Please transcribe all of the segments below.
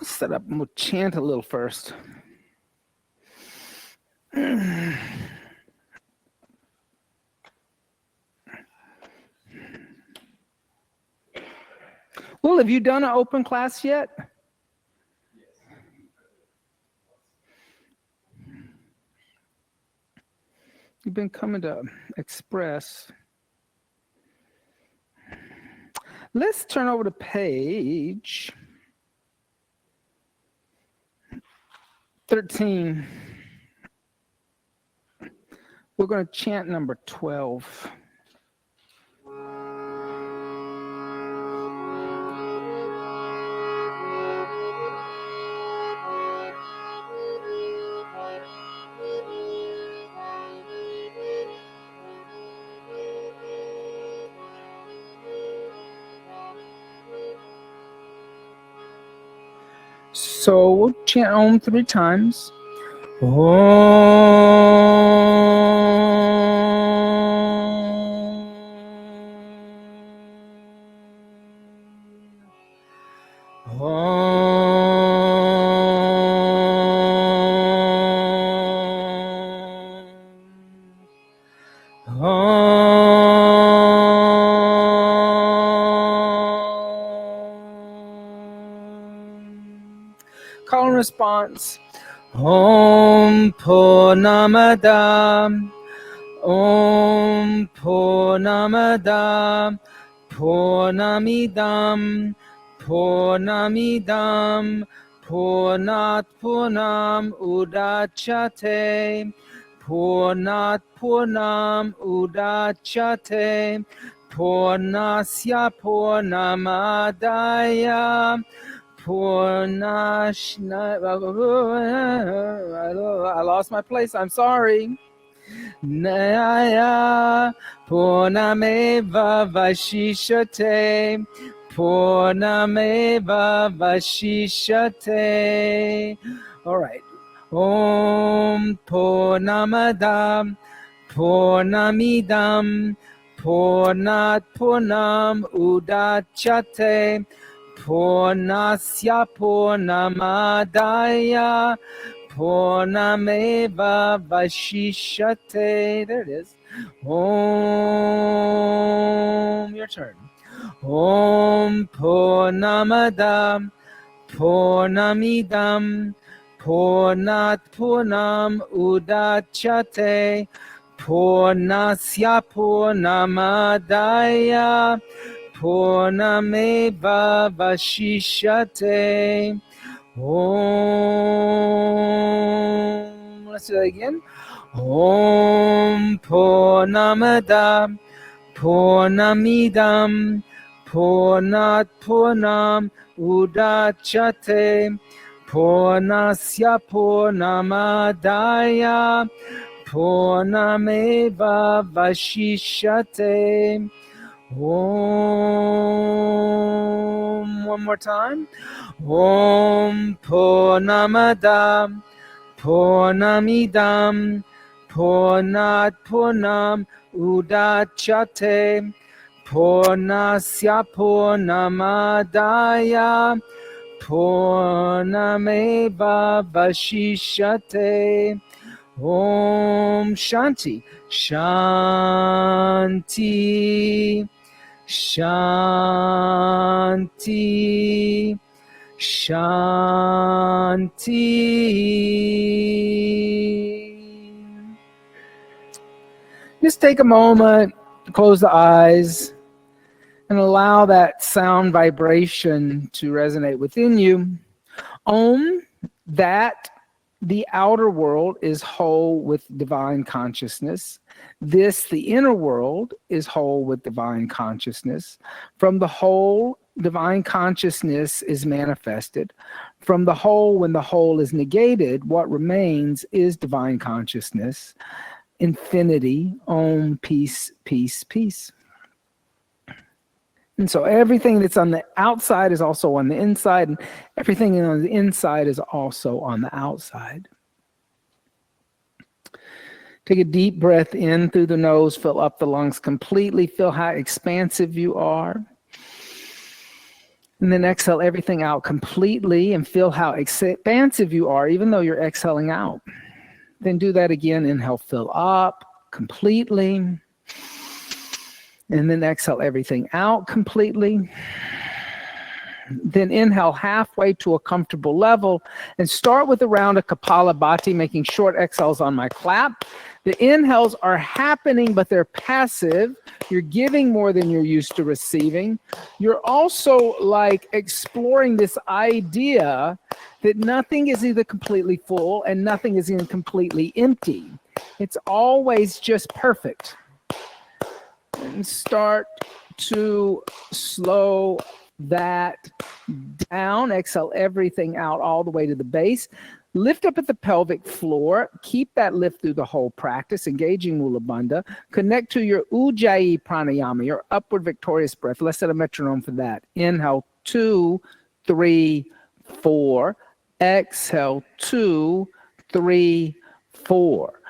Let's set up and we'll chant a little first. Well, have you done an open class yet? You've been coming to Express. Let's turn over to page 13. We're going to chant number 12. So we'll chant Om 3 times. Call and response. Om Purnamada Om Purnamada Purnamidam Purnamidam Purnat Purnam Udachate Purnat Purnam Udachate Purnasya Purnamadaya I lost my place. I'm sorry. Naya Purnameva Vashishate Purnameva Vashishate. All right. Om Purnamadam Purnamidam Purnat Purnam Udachate Purnasya Purnamadaya Purnameva Vashishate. There it is. Om. Your turn. Om Purnamada Purnamidam Purnat Purnam Udachate Purnasya Purnamadaya Purnameva Vashishate. Om. Let's do that again. Om Purnamada Purnamidam Purnat Purnam Udachate Purnasya Purnamadaya Purnameva Vashishate. Om. One more time. Om Purnamada Purnamidam Purnat Purnam Udachate Purnasya Purnamadaya Purnameva Vashishate. Om Shanti. Shanti. Shanti. Shanti. Just take a moment, close the eyes, and allow that sound vibration to resonate within you. Om, that the outer world is whole with divine consciousness. This, the inner world, is whole with divine consciousness. From the whole, divine consciousness is manifested. From the whole, when the whole is negated, what remains is divine consciousness. Infinity. Om, peace, peace, peace. And so everything that's on the outside is also on the inside, and everything on the inside is also on the outside. Take a deep breath in through the nose, fill up the lungs completely, feel how expansive you are. And then exhale everything out completely and feel how expansive you are, even though you're exhaling out. Then do that again. Inhale, fill up completely. And then exhale everything out completely. Then inhale halfway to a comfortable level and start with a round of Kapalabhati, making short exhales on my clap. The inhales are happening, but they're passive. You're giving more than you're used to receiving. You're also like exploring this idea that nothing is either completely full and nothing is even completely empty. It's always just perfect. And start to slow that down. Exhale everything out all the way to the base. Lift up at the pelvic floor. Keep that lift through the whole practice, engaging Mula Bandha. Connect to your Ujjayi pranayama, your upward victorious breath. Let's set a metronome for that. Inhale, 2, 3, 4. Exhale, 2, 3, 4.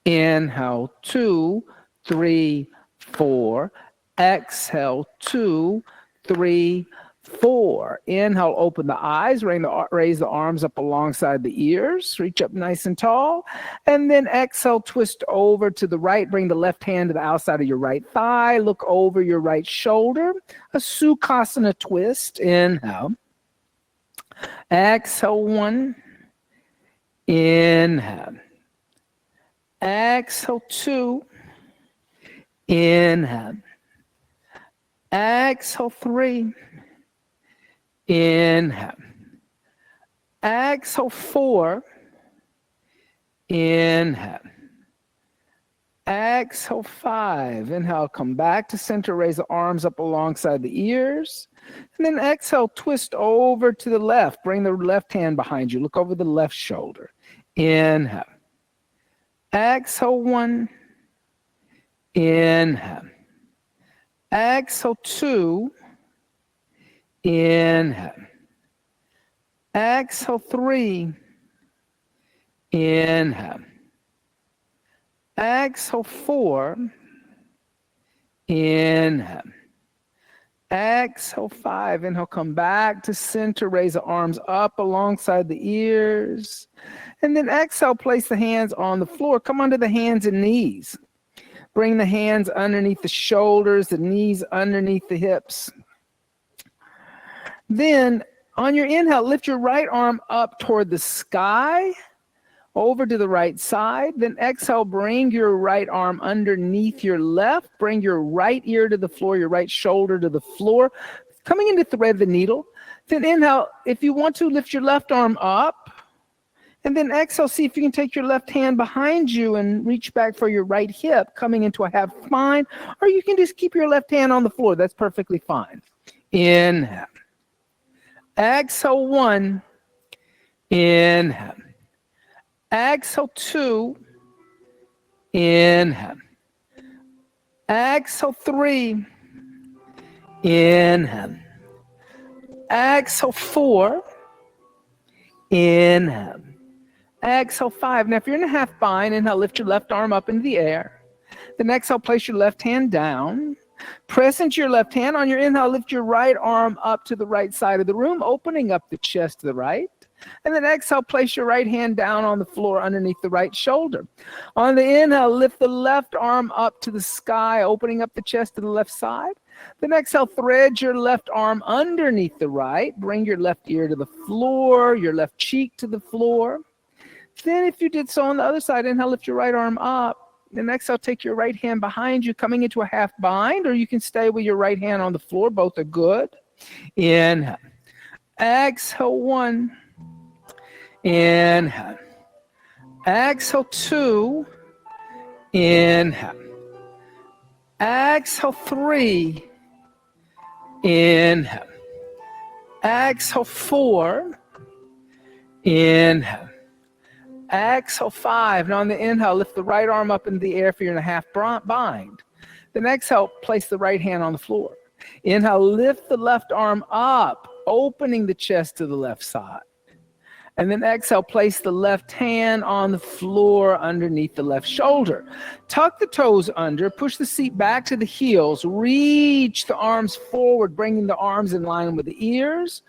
Inhale, 2, 3, 4. Exhale, 2, 3, 4. Inhale, open the eyes, raise the arms up alongside the ears, reach up nice and tall. And then exhale, twist over to the right, bring the left hand to the outside of your right thigh, look over your right shoulder, a Sukhasana twist. Inhale. Exhale, 1. Inhale. Exhale, 2. Inhale. Exhale, 3. Inhale. Exhale, 4. Inhale. Exhale, 5. Inhale, come back to center, raise the arms up alongside the ears. And then exhale, twist over to the left. Bring the left hand behind you. Look over the left shoulder. Inhale. Exhale, 1. Inhale. Exhale, 2. Inhale. Exhale, 3. Inhale. Exhale, 4. Inhale. Exhale, 5. Inhale, come back to center. Raise the arms up alongside the ears. And then exhale, place the hands on the floor. Come onto the hands and knees. Bring the hands underneath the shoulders, the knees underneath the hips. Then on your inhale, lift your right arm up toward the sky, over to the right side. Then exhale, bring your right arm underneath your left. Bring your right ear to the floor, your right shoulder to the floor, coming in to thread the needle. Then inhale, if you want to, lift your left arm up. And then exhale, see if you can take your left hand behind you and reach back for your right hip, coming into a half spine. Or you can just keep your left hand on the floor. That's perfectly fine. Inhale. Exhale, 1. Inhale. Exhale, 2. Inhale. Exhale, 3. Inhale. Exhale, 4. Inhale. Exhale, 5. Now, if you're in a half bind, inhale, lift your left arm up into the air. Then exhale, place your left hand down. Press into your left hand. On your inhale, lift your right arm up to the right side of the room, opening up the chest to the right. And then exhale, place your right hand down on the floor underneath the right shoulder. On the inhale, lift the left arm up to the sky, opening up the chest to the left side. Then exhale, thread your left arm underneath the right. Bring your left ear to the floor, your left cheek to the floor. Then if you did so on the other side, inhale, lift your right arm up. Then exhale, take your right hand behind you, coming into a half bind, or you can stay with your right hand on the floor. Both are good. Inhale. Exhale, 1. Inhale. Exhale, 2. Inhale. Exhale, 3. Inhale. Exhale, 4. Inhale. Exhale, 5. Now on the inhale, lift the right arm up in the air if you're in a half bind. Then exhale, place the right hand on the floor. Inhale, lift the left arm up, opening the chest to the left side. And then exhale, place the left hand on the floor underneath the left shoulder. Tuck the toes under, push the seat back to the heels, reach the arms forward, bringing the arms in line with the ears.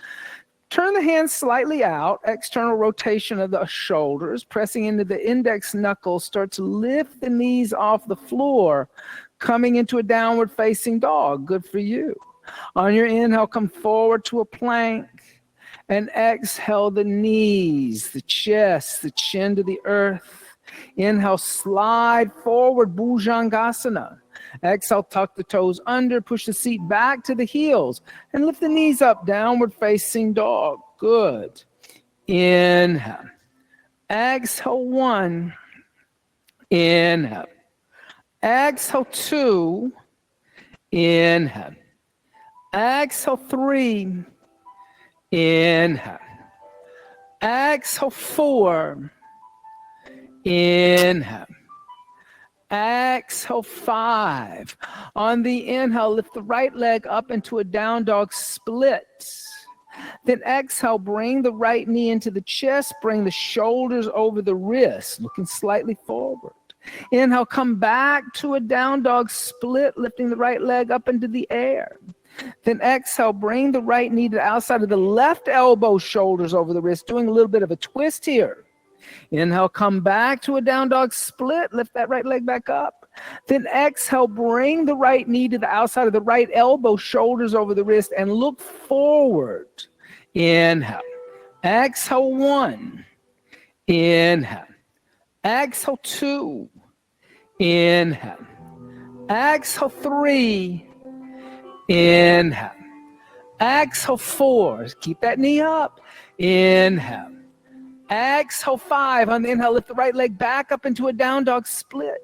Turn the hands slightly out, external rotation of the shoulders, pressing into the index knuckles. Start to lift the knees off the floor, coming into a downward facing dog. Good for you. On your inhale, come forward to a plank. And exhale the knees, the chest, the chin to the earth. Inhale, slide forward, Bhujangasana. Exhale, tuck the toes under, push the seat back to the heels, and lift the knees up, downward facing dog. Good. Inhale. Exhale, 1. Inhale. Exhale, 2. Inhale. Exhale, 3. Inhale. Exhale, 4. Inhale. Exhale, 5. On the inhale, lift the right leg up into a down dog split. Then exhale, bring the right knee into the chest, bring the shoulders over the wrists, looking slightly forward. Inhale, come back to a down dog split, lifting the right leg up into the air. Then exhale, bring the right knee to the outside of the left elbow, shoulders over the wrist, doing a little bit of a twist here. Inhale, come back to a down dog split, lift that right leg back up. Then exhale, bring the right knee to the outside of the right elbow, shoulders over the wrist, and look forward. Inhale. Exhale, 1. Inhale. Exhale, 2. Inhale. Exhale, 3. Inhale. Exhale, 4. Keep that knee up. Inhale. Exhale, 5. On the inhale, lift the right leg back up into a down dog split.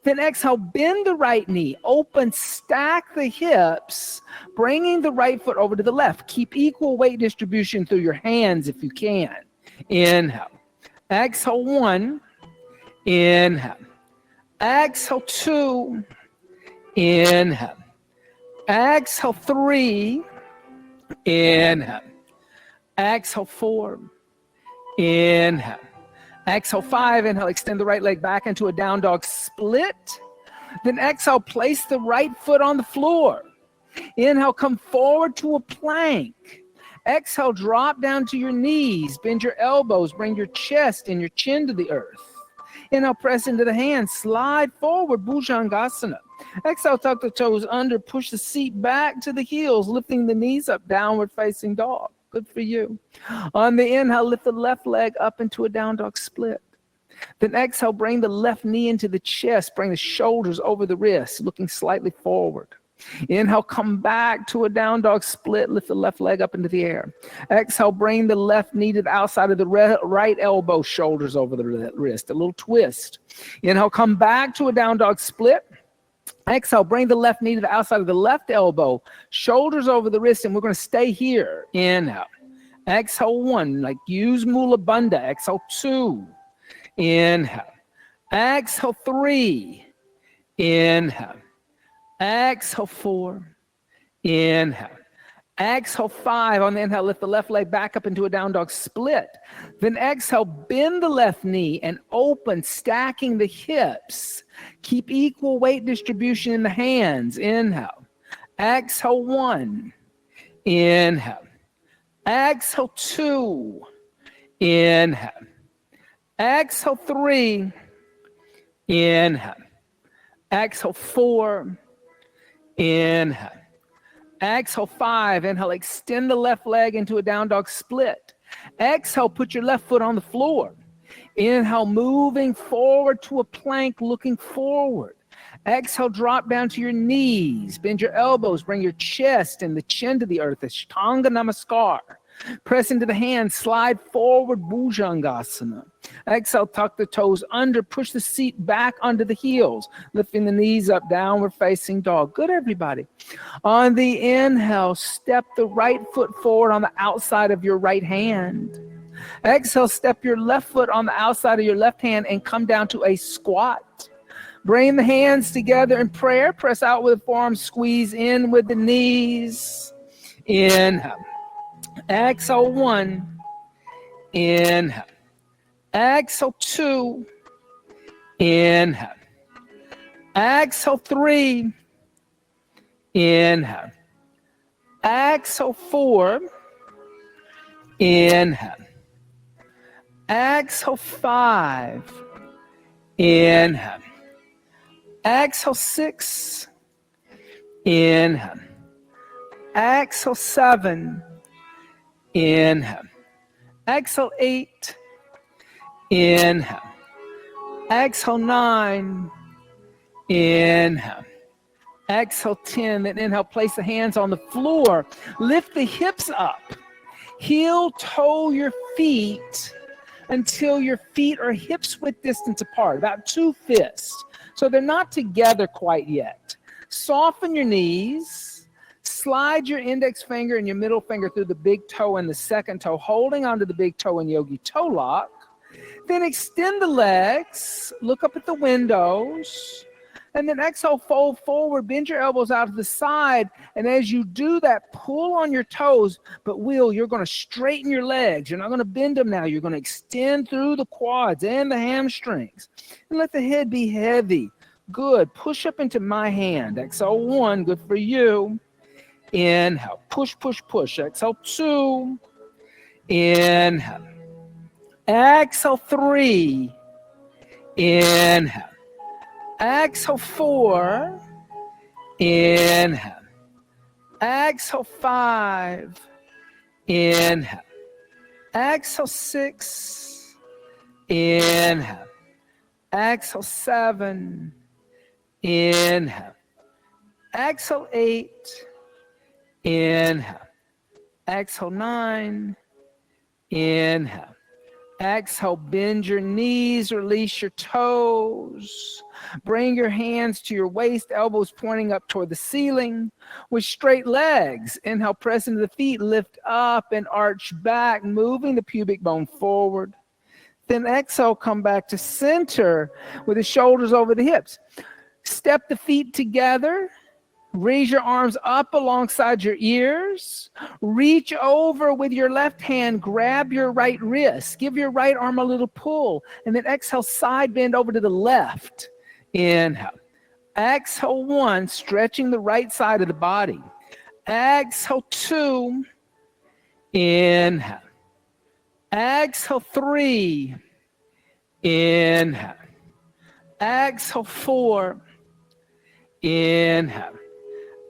Then exhale, bend the right knee, open, stack the hips, bringing the right foot over to the left. Keep equal weight distribution through your hands if you can. Inhale. Exhale, 1. Inhale. Exhale, 2. Inhale. Exhale, 3. Inhale. Exhale, 4. Inhale. Exhale, 5. Inhale, extend the right leg back into a down dog split. Then exhale, place the right foot on the floor. Inhale, come forward to a plank. Exhale, drop down to your knees. Bend your elbows. Bring your chest and your chin to the earth. Inhale, press into the hands. Slide forward, Bhujangasana. Exhale, tuck the toes under. Push the seat back to the heels, lifting the knees up, downward facing dog. Good for you. On the inhale, lift the left leg up into a down dog split. Then exhale, bring the left knee into the chest. Bring the shoulders over the wrists, looking slightly forward. Inhale, come back to a down dog split. Lift the left leg up into the air. Exhale, bring the left knee to the outside of the right elbow, shoulders over the wrist. A little twist. Inhale, come back to a down dog split. Exhale, bring the left knee to the outside of the left elbow, shoulders over the wrist, and we're going to stay here. Inhale. Exhale, 1, like use Mula Bandha. Exhale, 2. Inhale. Exhale, 3. Inhale. Exhale, 4. Inhale. Exhale, 5. On the inhale, lift the left leg back up into a down dog split. Then exhale, bend the left knee and open, stacking the hips. Keep equal weight distribution in the hands. Inhale. Exhale, 1. Inhale. Exhale, 2. Inhale. Exhale, 3. Inhale. Exhale, 4. Inhale. Exhale, 5. Inhale, extend the left leg into a down dog split. Exhale, put your left foot on the floor. Inhale, moving forward to a plank, looking forward. Exhale, drop down to your knees. Bend your elbows. Bring your chest and the chin to the earth. Ashtanga Namaskar. Press into the hands. Slide forward, Bhujangasana. Exhale, tuck the toes under. Push the seat back under the heels. Lifting the knees up, downward facing dog. Good, everybody. On the inhale, step the right foot forward on the outside of your right hand. Exhale, step your left foot on the outside of your left hand and come down to a squat. Bring the hands together in prayer. Press out with the forearms. Squeeze in with the knees. Inhale. Exhale, 1. Inhale. Exhale 2. Inhale. Exhale 3. Inhale. Exhale 4. Inhale. Exhale 5. Inhale. Exhale 6. Inhale. Exhale 7. Inhale. Exhale 8. Inhale. Exhale 9. Inhale. Exhale 10. Then inhale, place the hands on the floor. Lift the hips up. Heel toe your feet until your feet are hips width distance apart, about 2 fists. So they're not together quite yet. Soften your knees. Slide your index finger and your middle finger through the big toe and the second toe, holding onto the big toe in yogi toe lock. Then extend the legs. Look up at the windows. And then exhale, fold forward, bend your elbows out to the side. And as you do that, pull on your toes. But you're going to straighten your legs. You're not going to bend them now. You're going to extend through the quads and the hamstrings. And let the head be heavy. Good. Push up into my hand. Exhale 1. Good for you. Inhale. Push, push, push. Exhale 2. Inhale. Exhale 3. Inhale. Exhale 4. Inhale. Exhale 5. Inhale. Exhale 6. Inhale. Exhale 7. Inhale. Exhale 8. Inhale. Exhale 9. Inhale. Exhale, bend your knees, release your toes. Bring your hands to your waist, elbows pointing up toward the ceiling. With straight legs, inhale, press into the feet, lift up and arch back, moving the pubic bone forward. Then exhale, come back to center with the shoulders over the hips. Step the feet together. Raise your arms up alongside your ears. Reach over with your left hand. Grab your right wrist. Give your right arm a little pull. And then exhale, side bend over to the left. Inhale. Exhale 1, stretching the right side of the body. Exhale 2. Inhale. Exhale 3. Inhale. Exhale 4. Inhale.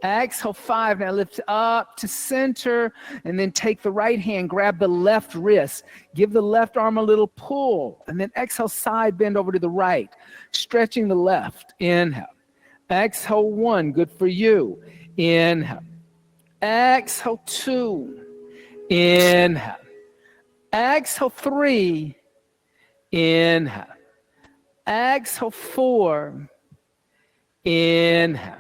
Exhale 5. Now lift up to center and then take the right hand, grab the left wrist, give the left arm a little pull, and then exhale, side bend over to the right, stretching the left. Inhale. Exhale 1. Good for you. Inhale. Exhale 2. Inhale. Exhale 3. Inhale. Exhale 4. Inhale.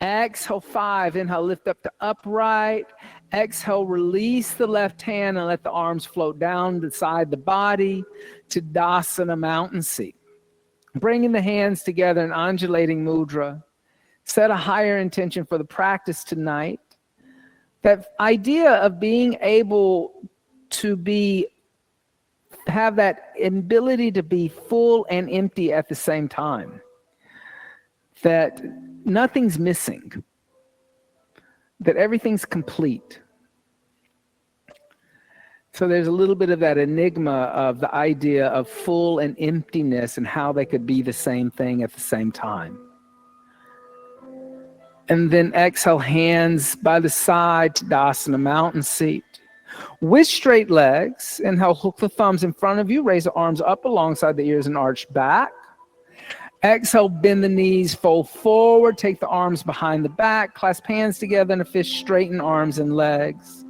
Exhale 5. Inhale, lift up to upright. Exhale, release the left hand and let the arms float down beside the body to Dasana, mountain seat. Bringing the hands together in undulating mudra. Set a higher intention for the practice tonight. That idea of being able to have that ability to be full and empty at the same time. That nothing's missing, that everything's complete. So there's a little bit of that enigma of the idea of full and emptiness and how they could be the same thing at the same time. And then exhale, hands by the side to Dasana, mountain seat. With straight legs, inhale, hook the thumbs in front of you, raise the arms up alongside the ears and arch back. Exhale, bend the knees, fold forward, take the arms behind the back, clasp hands together in a fist, straighten arms and legs.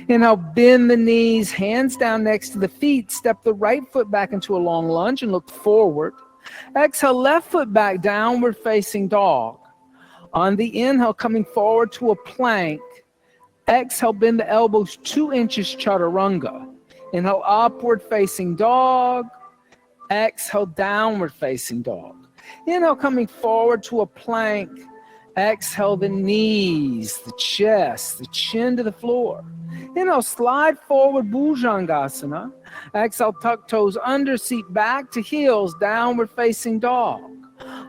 Inhale, bend the knees, hands down next to the feet, step the right foot back into a long lunge and look forward. Exhale, left foot back, downward facing dog. On the inhale, coming forward to a plank. Exhale, bend the elbows 2 inches, chaturanga. Inhale, upward facing dog. Exhale, downward facing dog. Inhale, coming forward to a plank. Exhale, the knees, the chest, the chin to the floor. Inhale, slide forward, Bhujangasana. Exhale, tuck toes under, seat back to heels, downward facing dog.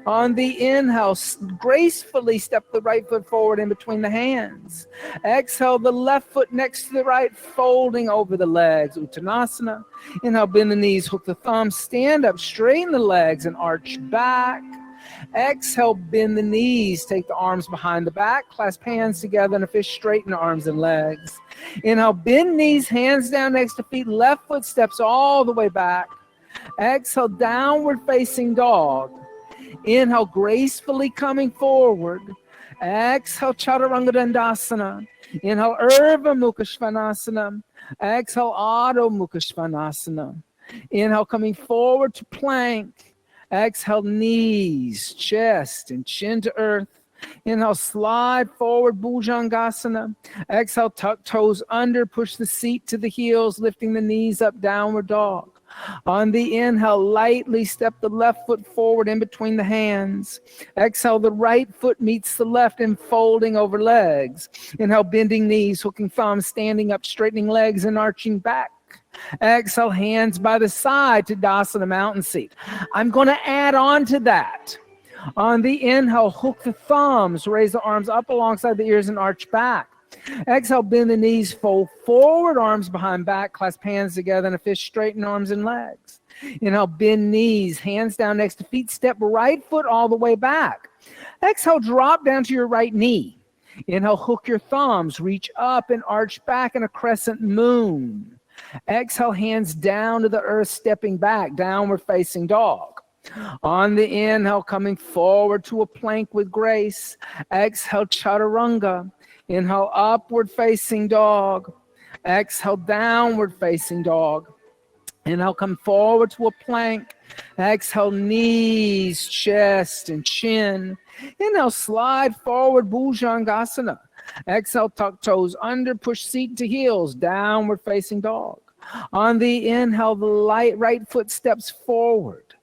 On the inhale, gracefully step the right foot forward in between the hands. Exhale, the left foot next to the right, folding over the legs, Uttanasana. Inhale, bend the knees, hook the thumbs, stand up, straighten the legs and arch back. Exhale, bend the knees, take the arms behind the back, clasp hands together in a fist, straighten the arms and legs. Inhale, bend knees, hands down next to feet, left foot steps all the way back. Exhale, downward facing dog. Inhale, gracefully coming forward. Exhale, Chaturanga Dandasana. Inhale, Urdhva Mukha Svanasana. Exhale, Adho Mukha Svanasana. Inhale, coming forward to plank. Exhale, knees, chest, and chin to earth. Inhale, slide forward, Bhujangasana. Exhale, tuck toes under, push the seat to the heels, lifting the knees up, downward dog. On the inhale, lightly step the left foot forward in between the hands. Exhale, the right foot meets the left and folding over legs. Inhale, bending knees, hooking thumbs, standing up, straightening legs and arching back. Exhale, hands by the side to Dasana mountain seat. I'm going to add on to that. On the inhale, hook the thumbs, raise the arms up alongside the ears and arch back. Exhale, bend the knees, fold forward, arms behind back, clasp hands together in a fist, straighten arms and legs. Inhale, bend knees, hands down next to feet, step right foot all the way back. Exhale, drop down to your right knee. Inhale, hook your thumbs, reach up and arch back in a crescent moon. Exhale, hands down to the earth, stepping back, downward facing dog. On the inhale, coming forward to a plank with grace. Exhale, Chaturanga. Inhale, upward facing dog. Exhale, downward facing dog. Inhale, come forward to a plank. Exhale, knees, chest, and chin. Inhale, slide forward, Bhujangasana. Exhale, tuck toes under, push seat to heels, downward facing dog. On the inhale, the right foot steps forward.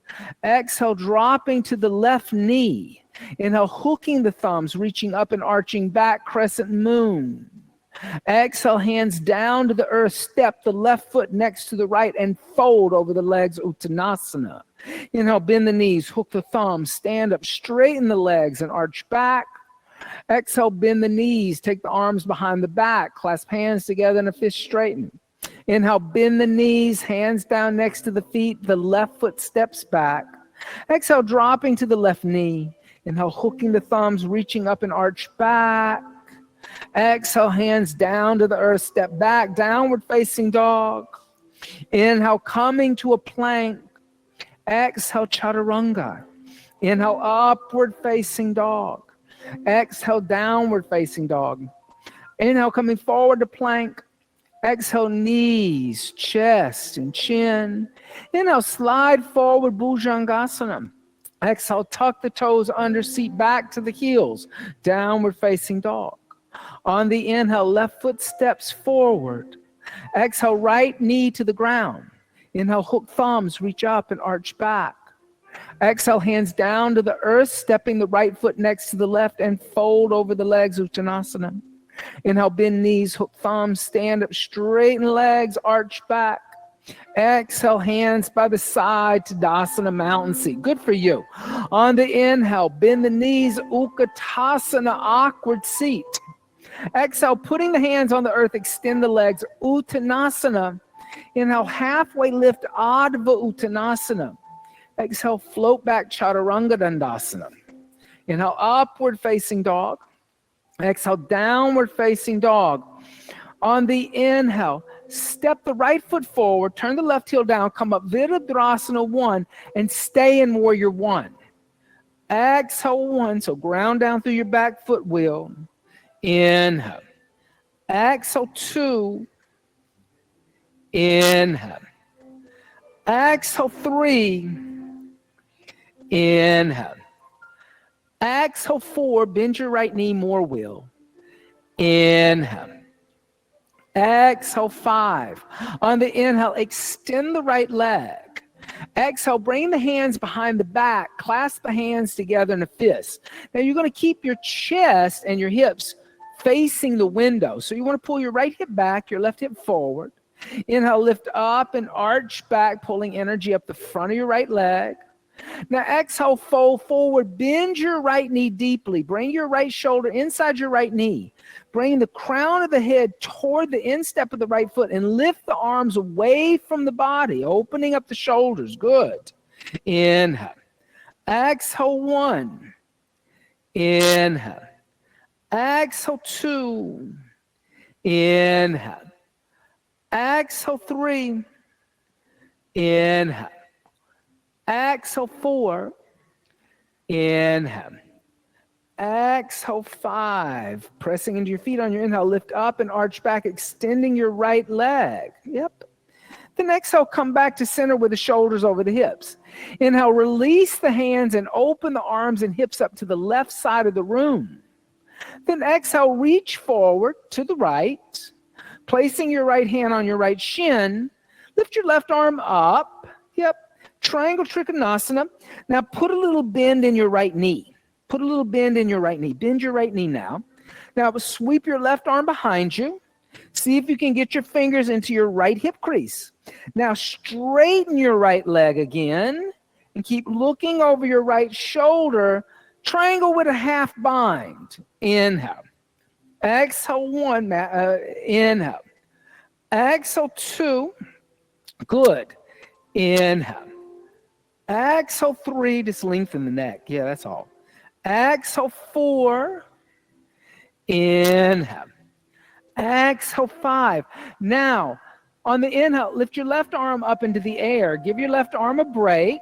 Exhale, dropping to the left knee. Inhale, hooking the thumbs, reaching up and arching back, crescent moon. Exhale, hands down to the earth, step the left foot next to the right and fold over the legs, Uttanasana. Inhale, bend the knees, hook the thumbs, stand up, straighten the legs and arch back. Exhale, bend the knees, take the arms behind the back, clasp hands together in a fist, straighten. Inhale, bend the knees, hands down next to the feet, the left foot steps back. Exhale, dropping to the left knee. Inhale, hooking the thumbs, reaching up and arch back. Exhale, hands down to the earth, step back, downward facing dog. Inhale, coming to a plank. Exhale, Chaturanga. Inhale, upward facing dog. Exhale, downward facing dog. Inhale, coming forward to plank. Exhale, knees, chest, and chin. Inhale, slide forward, Bhujangasana. Exhale, tuck the toes under, seat back to the heels, downward facing dog. On the inhale, left foot steps forward. Exhale, right knee to the ground. Inhale, hook thumbs, reach up and arch back. Exhale, hands down to the earth, stepping the right foot next to the left and fold over the legs, Uttanasana. Inhale, bend knees, hook thumbs, stand up, straighten legs, arch back. Exhale, hands by the side to Dasana mountain seat. Good for you. On the inhale, bend the knees, Utkatasana, awkward seat. Exhale, putting the hands on the earth, extend the legs, Uttanasana. Inhale, halfway lift, Adva Uttanasana. Exhale, float back, Chaturanga Dandasana. Inhale, upward facing dog. Exhale, downward facing dog. On the inhale, step the right foot forward, turn the left heel down, come up Virabhadrasana 1, and stay in Warrior 1. Exhale 1, so ground down through your back foot wheel. Inhale. Exhale 2. Inhale. Exhale 3. Inhale. Exhale 4, bend your right knee, more wheel. Inhale. Exhale 5. On the inhale, extend the right leg. Exhale, bring the hands behind the back, clasp the hands together in a fist. Now you're going to keep your chest and your hips facing the window. So you want to pull your right hip back, your left hip forward. Inhale, lift up and arch back, pulling energy up the front of your right leg. Now exhale, fold forward, bend your right knee deeply. Bring your right shoulder inside your right knee. Bring the crown of the head toward the instep of the right foot and lift the arms away from the body, opening up the shoulders. Good. Inhale. Exhale, 1. Inhale. Exhale, 2. Inhale. Exhale, 3. Inhale. Exhale, 4. Inhale. Exhale, 5. Pressing into your feet on your inhale. Lift up and arch back, extending your right leg. Yep. Then exhale, come back to center with the shoulders over the hips. Inhale, release the hands and open the arms and hips up to the left side of the room. Then exhale, reach forward to the right, placing your right hand on your right shin. Lift your left arm up. Yep. Triangle Trikonasana. Now put a little bend in your right knee. Put a little bend in your right knee. Bend your right knee now. Now sweep your left arm behind you. See if you can get your fingers into your right hip crease. Now straighten your right leg again and keep looking over your right shoulder. Triangle with a half bind. Inhale. Exhale, 1. Inhale. Exhale, 2. Good. Inhale. Exhale, 3. Just lengthen the neck. Yeah, that's all. Exhale, 4. Inhale. Exhale, 5. Now, on the inhale, lift your left arm up into the air. Give your left arm a break.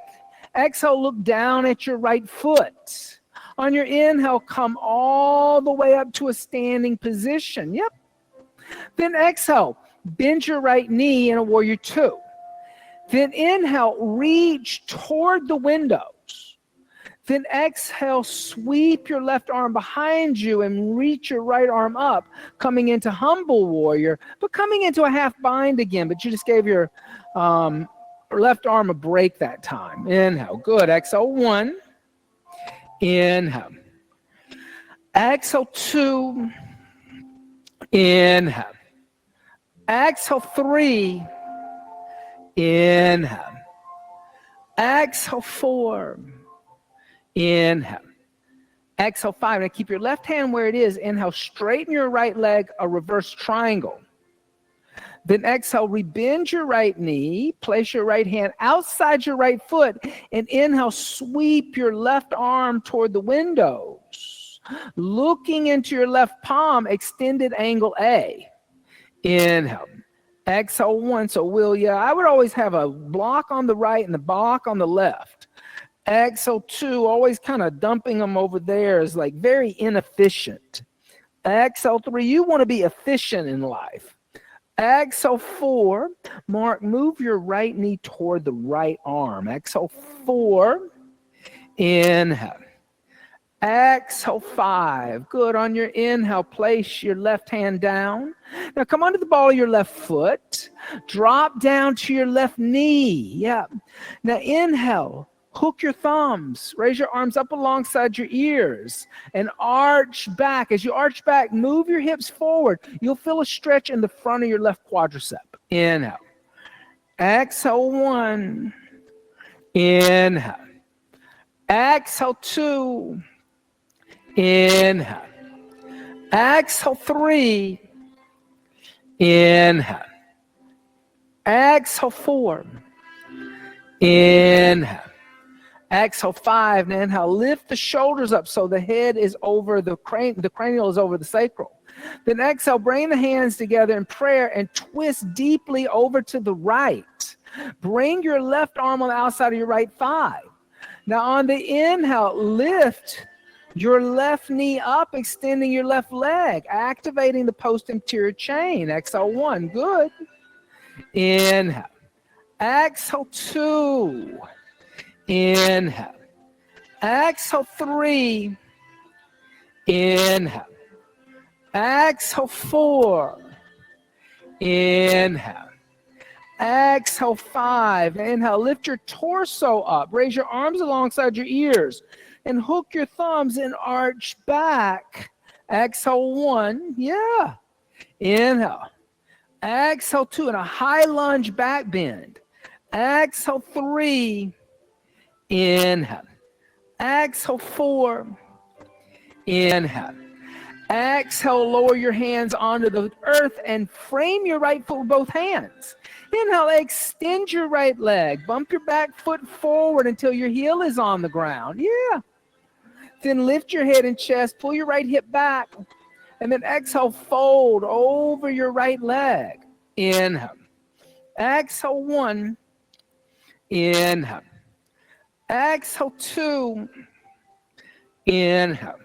Exhale, look down at your right foot. On your inhale, come all the way up to a standing position. Yep. Then exhale, bend your right knee in a warrior 2. Then inhale, reach toward the windows. Then exhale, sweep your left arm behind you and reach your right arm up, coming into humble warrior, but coming into a half bind again. But you just gave your left arm a break that time. Inhale. Good. Exhale, 1. Inhale. Exhale, 2. Inhale. Exhale, 3. Inhale. Exhale, 4. Inhale. Exhale, 5. Now keep your left hand where it is. Inhale, straighten your right leg, a reverse triangle. Then exhale, rebend your right knee, place your right hand outside your right foot, and inhale, sweep your left arm toward the windows. Looking into your left palm, extended angle A. Inhale. Exhale, 1. So I would always have a block on the right and the block on the left. Exhale, 2, always kind of dumping them over there is like very inefficient. Exhale, 3, you want to be efficient in life. Exhale, 4, Mark, move your right knee toward the right arm. Exhale, 4, inhale. Exhale, 5. Good. On your inhale, place your left hand down. Now come onto the ball of your left foot. Drop down to your left knee. Yeah. Now inhale. Hook your thumbs. Raise your arms up alongside your ears and arch back. As you arch back, move your hips forward. You'll feel a stretch in the front of your left quadricep. Inhale. Exhale, 1. Inhale. Exhale, 2. Inhale. Exhale, 3. Inhale. Exhale, 4. Inhale. Exhale, 5. Now inhale, lift the shoulders up so the head is over the cranial is over the sacral. Then exhale, bring the hands together in prayer and twist deeply over to the right. Bring your left arm on the outside of your right thigh. Now on the inhale, lift your left knee up, extending your left leg, activating the post-anterior chain. Exhale, 1. Good. Inhale. Exhale, 2. Inhale. Exhale, 3. Inhale. Exhale, 4. Inhale. Exhale, 5. Inhale, lift your torso up. Raise your arms alongside your ears and hook your thumbs and arch back. Exhale 1. Yeah. Inhale. Exhale 2 in a high lunge back bend. Exhale 3. Inhale. Exhale 4. Inhale. Exhale, lower your hands onto the earth and frame your right foot with both hands. Inhale, extend your right leg. Bump your back foot forward until your heel is on the ground. Yeah. Then lift your head and chest, pull your right hip back, and then exhale, fold over your right leg. Inhale. Exhale 1. Inhale. Exhale 2. Inhale.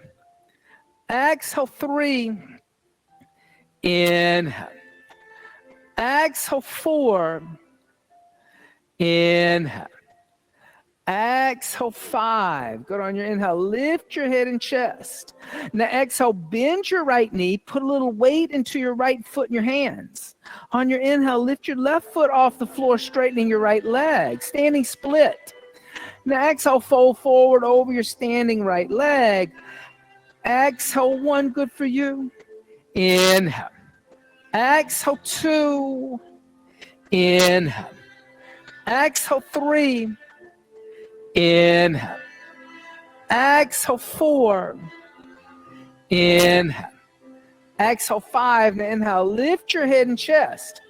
Exhale 3. Inhale. Exhale 4. Inhale. Exhale 5. Good on your inhale. Lift your head and chest. Now exhale, bend your right knee. Put a little weight into your right foot and your hands. On your inhale, lift your left foot off the floor, straightening your right leg. Standing split. Now exhale, fold forward over your standing right leg. Exhale 1. Good for you. Inhale. Exhale 2. Inhale. Exhale 3. Inhale. Exhale 4. Inhale. Exhale 5. Now inhale, lift your head and chest.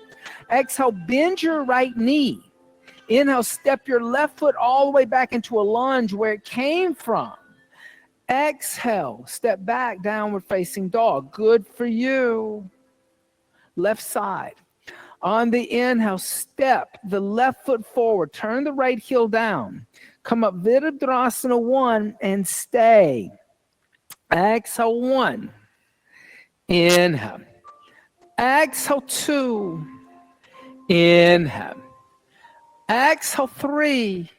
Exhale, bend your right knee. Inhale, step your left foot all the way back into a lunge where it came from. Exhale, step back, downward facing dog. Good for you. Left side. On the inhale, step the left foot forward. Turn the right heel down. Come up Virabhadrasana 1 and stay. Exhale 1. Inhale. Exhale 2. Inhale. Exhale 3.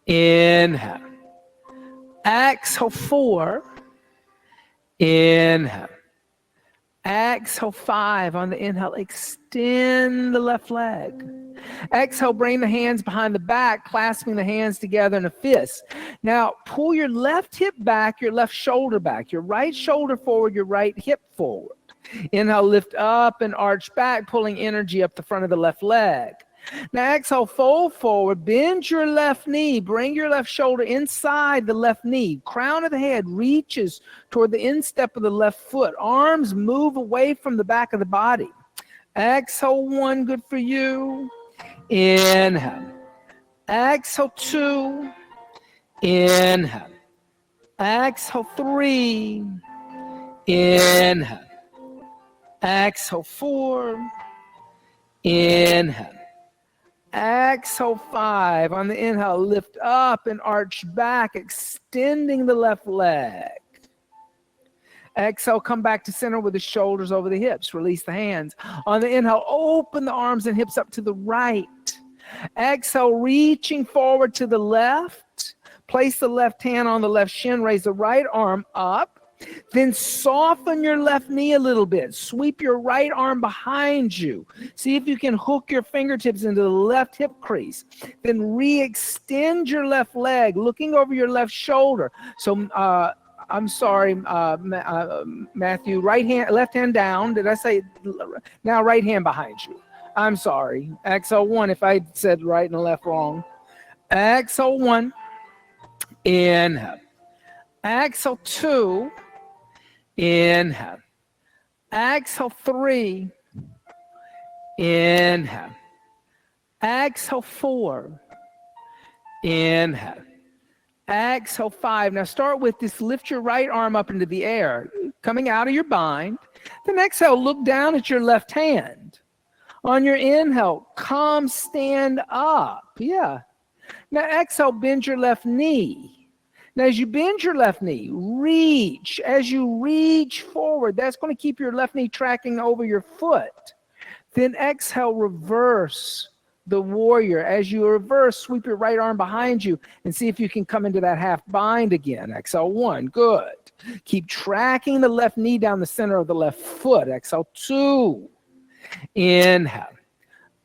Inhale. Exhale 4. Inhale. Exhale 5. On the inhale, extend the left leg. Exhale, bring the hands behind the back, clasping the hands together in a fist. Now, pull your left hip back, your left shoulder back, your right shoulder forward, your right hip forward. Inhale, lift up and arch back, pulling energy up the front of the left leg. Now exhale, fold forward, bend your left knee, bring your left shoulder inside the left knee. Crown of the head reaches toward the instep of the left foot. Arms move away from the back of the body. Exhale 1, good for you. Inhale. Exhale 2. Inhale. Exhale 3. Inhale. Exhale 4. Inhale. Exhale 5. On the inhale, lift up and arch back, extending the left leg. Exhale, come back to center with the shoulders over the hips. Release the hands. On the inhale, open the arms and hips up to the right. Exhale, reaching forward to the left. Place the left hand on the left shin. Raise the right arm up. Then soften your left knee a little bit. Sweep your right arm behind you. See if you can hook your fingertips into the left hip crease. Then re-extend your left leg, looking over your left shoulder. So, I'm sorry, Matthew, left hand down. Did I say now right hand behind you? I'm sorry. Exhale 1 if I said right and left wrong. Exhale 1. Inhale. Exhale 2. Inhale. Exhale 3. Inhale. Exhale 4. Inhale. Exhale 5. Now start with this. Lift your right arm up into the air, coming out of your bind. Then exhale, look down at your left hand. On your inhale, come stand up. Yeah. Now exhale, bend your left knee. Now, as you bend your left knee, reach. As you reach forward, that's going to keep your left knee tracking over your foot. Then exhale, reverse the warrior. As you reverse, sweep your right arm behind you and see if you can come into that half bind again. Exhale 1, good. Keep tracking the left knee down the center of the left foot. Exhale 2. Inhale.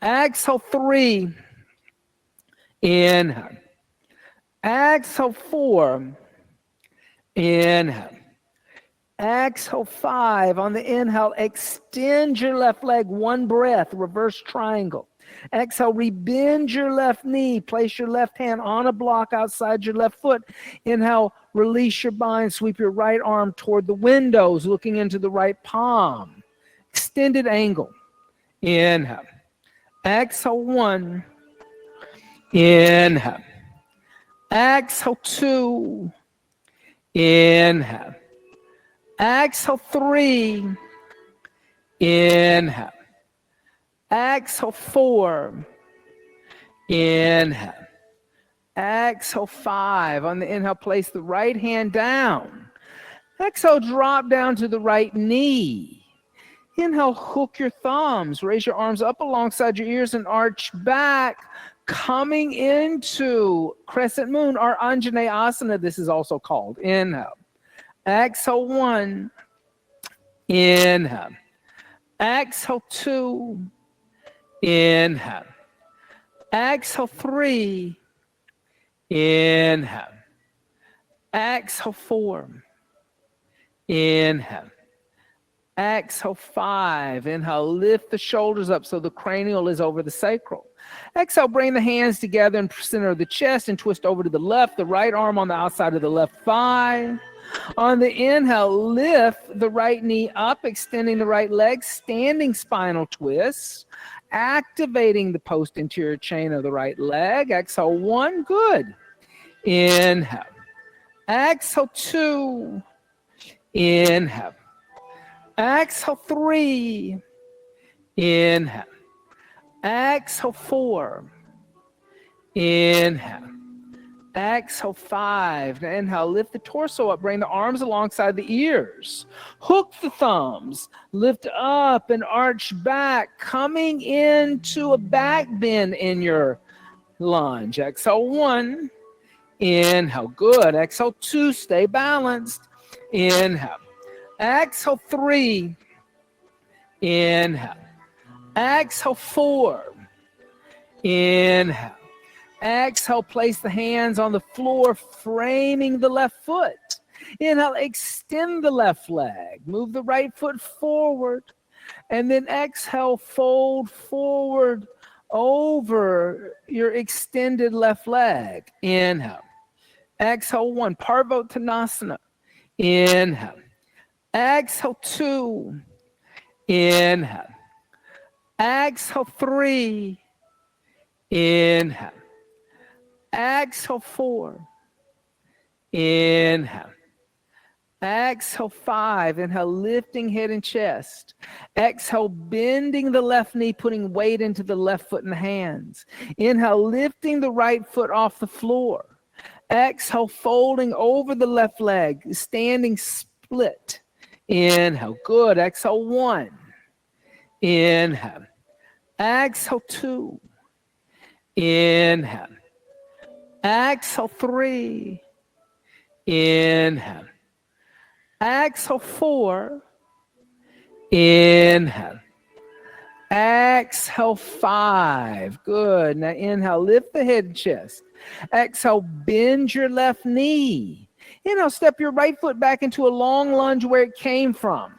Exhale 3. Inhale. Exhale 4. Inhale. Exhale, 5. On the inhale, extend your left leg, 1 breath, reverse triangle. Exhale, rebend your left knee. Place your left hand on a block outside your left foot. Inhale, release your bind. Sweep your right arm toward the windows, looking into the right palm. Extended angle. Inhale. Exhale, 1. Inhale. Exhale, 2. Inhale. Exhale, 3. Inhale. Exhale, 4. Inhale. Exhale, 5. On the inhale, place the right hand down. Exhale, drop down to the right knee. Inhale, hook your thumbs. Raise your arms up alongside your ears and arch back. Coming into crescent moon, or Anjaneyasana, this is also called. Inhale. Exhale, 1. Inhale. Exhale, 2. Inhale. Exhale, 3. Inhale. Exhale, 4. Inhale. Exhale, 5. Inhale, lift the shoulders up so the cranial is over the sacral. Exhale, bring the hands together in the center of the chest and twist over to the left, the right arm on the outside of the left thigh. On the inhale, lift the right knee up, extending the right leg, standing spinal twist, activating the post-anterior chain of the right leg. Exhale, 1, good. Inhale. Exhale, 2. Inhale. Exhale, 3. Inhale. Exhale, 4. Inhale. Exhale, 5. Now inhale, lift the torso up, bring the arms alongside the ears. Hook the thumbs, lift up and arch back, coming into a back bend in your lunge. Exhale, 1. Inhale, good. Exhale, 2, stay balanced. Inhale. Exhale, 3. Inhale. Exhale, 4. Inhale. Exhale, place the hands on the floor, framing the left foot. Inhale, extend the left leg. Move the right foot forward. And then exhale, fold forward over your extended left leg. Inhale. Exhale, 1. Parvottanasana. Inhale. Exhale, 2. Inhale. Exhale, 3. Inhale. Exhale, 4. Inhale. Exhale, 5. Inhale, lifting head and chest. Exhale, bending the left knee, putting weight into the left foot and hands. Inhale, lifting the right foot off the floor. Exhale, folding over the left leg, standing split. Inhale, good. Exhale, 1. Inhale. Exhale, 2. Inhale. Exhale, 3. Inhale. Exhale, 4. Inhale. Exhale, 5. Good. Now inhale, lift the head and chest. Exhale, bend your left knee. Inhale, step your right foot back into a long lunge where it came from.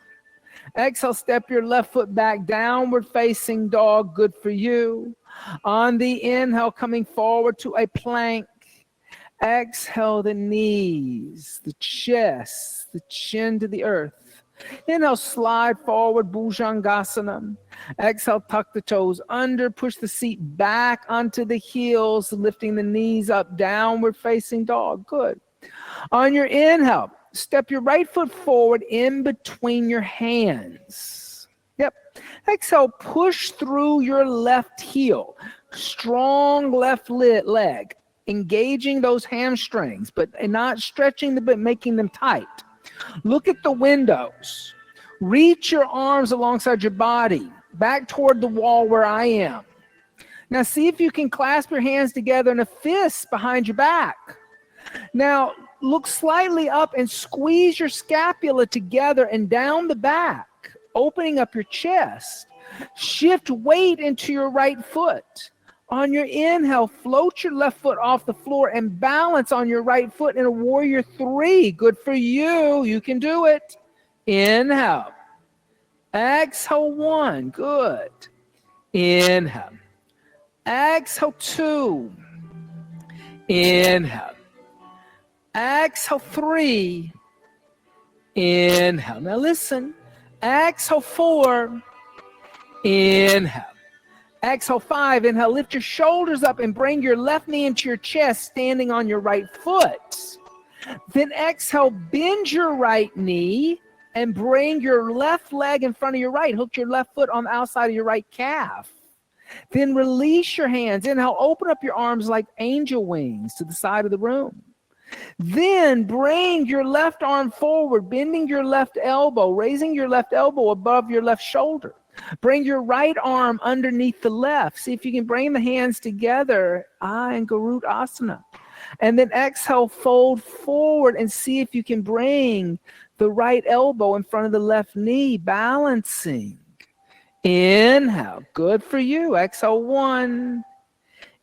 Exhale, step your left foot back, downward facing dog. Good for you. On the inhale, coming forward to a plank. Exhale, the knees, the chest, the chin to the earth. Inhale, slide forward, Bhujangasana. Exhale, tuck the toes under, push the seat back onto the heels, lifting the knees up, downward facing dog. Good. On your inhale, step your right foot forward in between your hands. Yep. Exhale, push through your left heel. Strong left leg. Engaging those hamstrings, but not stretching them, but making them tight. Look at the windows. Reach your arms alongside your body, back toward the wall where I am. Now see if you can clasp your hands together in a fist behind your back. Now look slightly up and squeeze your scapula together and down the back, opening up your chest. Shift weight into your right foot. On your inhale, float your left foot off the floor and balance on your right foot in a warrior 3. Good for you. You can do it. Inhale. Exhale 1. Good. Inhale. Exhale 2. Inhale. Exhale 3. Inhale. Now listen. Exhale 4. Inhale. Exhale 5. Inhale. Lift your shoulders up and bring your left knee into your chest, standing on your right foot. Then exhale, bend your right knee and bring your left leg in front of your right. Hook your left foot on the outside of your right calf. Then release your hands. Inhale, open up your arms like angel wings to the side of the room. Then bring your left arm forward, bending your left elbow, raising your left elbow above your left shoulder. Bring your right arm underneath the left. See if you can bring the hands together in Garudasana. And then exhale, fold forward and see if you can bring the right elbow in front of the left knee, balancing. Inhale. Good for you. Exhale 1.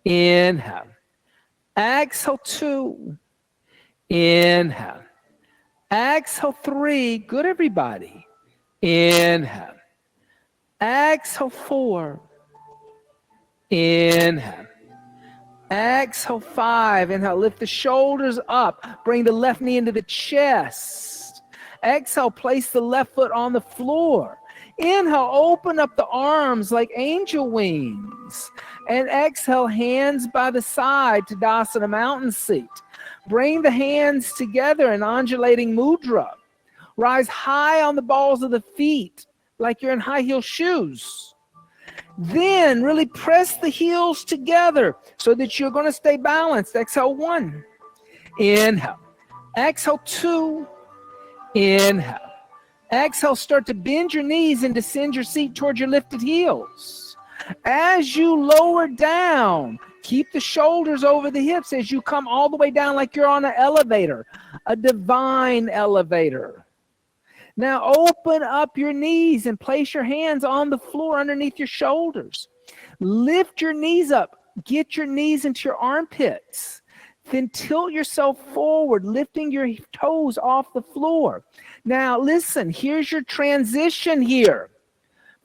Inhale. Exhale 2. Inhale. Exhale 3. Good, everybody. Inhale. Exhale 4. Inhale. Exhale 5. Inhale. Lift the shoulders up. Bring the left knee into the chest. Exhale. Place the left foot on the floor. Inhale. Open up the arms like angel wings. And exhale. Hands by the side, Tadasana mountain seat. Bring the hands together in undulating mudra. Rise high on the balls of the feet like you're in high heel shoes. Then really press the heels together so that you're going to stay balanced. Exhale 1. Inhale. Exhale 2. Inhale. Exhale, start to bend your knees and descend your seat towards your lifted heels. As you lower down, keep the shoulders over the hips as you come all the way down like you're on an elevator, a divine elevator. Now open up your knees and place your hands on the floor underneath your shoulders. Lift your knees up. Get your knees into your armpits. Then tilt yourself forward, lifting your toes off the floor. Now listen, here's your transition here.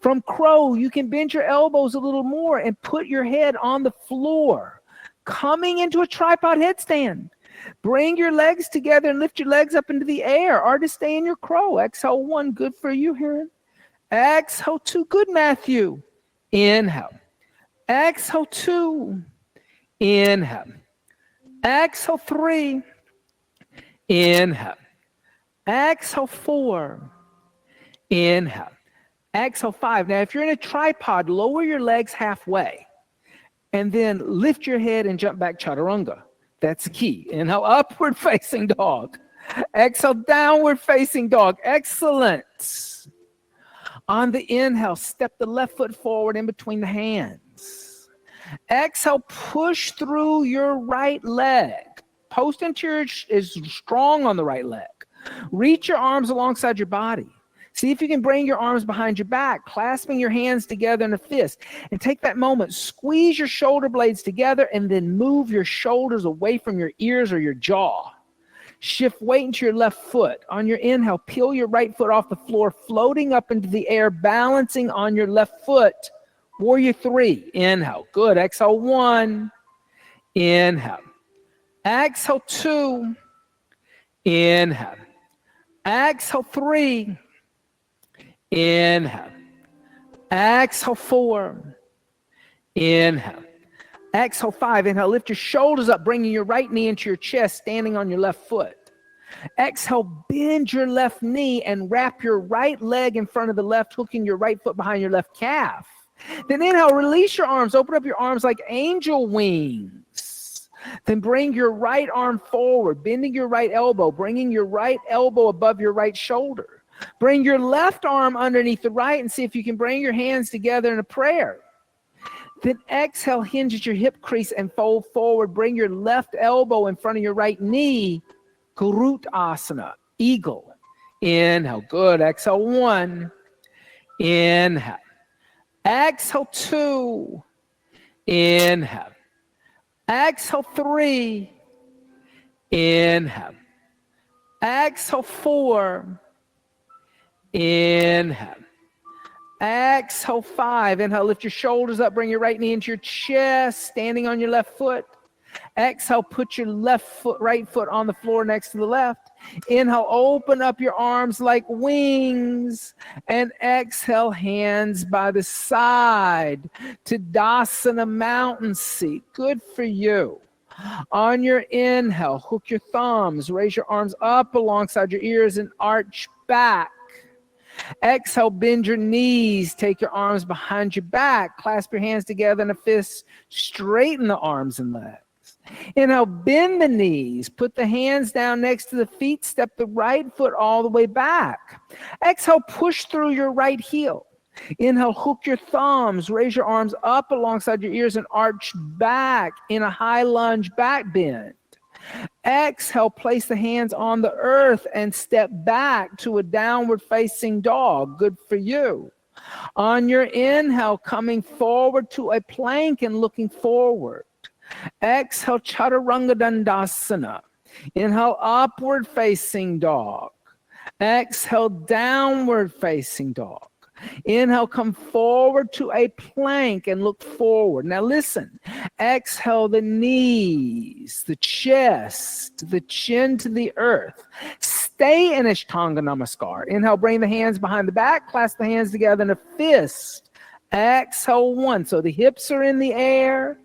From crow, you can bend your elbows a little more and put your head on the floor. Coming into a tripod headstand. Bring your legs together and lift your legs up into the air, or to stay in your crow. Exhale 1, good for you, Heron. Exhale 2, good, Matthew. Inhale. Exhale 2. Inhale. Exhale 3. Inhale. Exhale 4. Inhale. Exhale 5. Now, if you're in a tripod, lower your legs halfway. And then lift your head and jump back chaturanga. That's the key. Inhale, upward facing dog. Exhale, downward facing dog. Excellent. On the inhale, step the left foot forward in between the hands. Exhale, push through your right leg. Post anterior is strong on the right leg. Reach your arms alongside your body. See if you can bring your arms behind your back, clasping your hands together in a fist. And take that moment, squeeze your shoulder blades together, and then move your shoulders away from your ears or your jaw. Shift weight into your left foot. On your inhale, peel your right foot off the floor, floating up into the air, balancing on your left foot. Warrior 3, inhale. Good. Exhale 1. Inhale. Exhale 2. Inhale. Exhale 3. Inhale. Exhale 4. Inhale. Exhale 5. Inhale. Lift your shoulders up, bringing your right knee into your chest, standing on your left foot. Exhale. Bend your left knee and wrap your right leg in front of the left, hooking your right foot behind your left calf. Then inhale. Release your arms. Open up your arms like angel wings. Then bring your right arm forward, bending your right elbow, bringing your right elbow above your right shoulder. Bring your left arm underneath the right and see if you can bring your hands together in a prayer. Then exhale, hinge at your hip crease and fold forward. Bring your left elbow in front of your right knee. Garudasana, eagle. Inhale, good. Exhale 1. Inhale. Exhale 2. Inhale. Exhale 3. Inhale. Exhale 4. Inhale. Exhale, 5. Inhale, lift your shoulders up, bring your right knee into your chest, standing on your left foot. Exhale, put your right foot on the floor next to the left. Inhale, open up your arms like wings. And exhale, hands by the side. Tadasana, mountain seat. Good for you. On your inhale, hook your thumbs, raise your arms up alongside your ears and arch back. Exhale, bend your knees, take your arms behind your back, clasp your hands together in a fist, straighten the arms and legs. Inhale, bend the knees, put the hands down next to the feet, step the right foot all the way back. Exhale, push through your right heel. Inhale, hook your thumbs, raise your arms up alongside your ears and arch back in a high lunge back bend. Exhale, place the hands on the earth and step back to a downward facing dog. Good for you. On your inhale, coming forward to a plank and looking forward. Exhale, Chaturanga Dandasana. Inhale, upward facing dog. Exhale, downward facing dog. Inhale, come forward to a plank and look forward. Now listen, exhale the knees, the chest, the chin to the earth. Stay in Ashtanga Namaskar. Inhale, bring the hands behind the back, clasp the hands together in a fist. Exhale, 1. So the hips are in the air.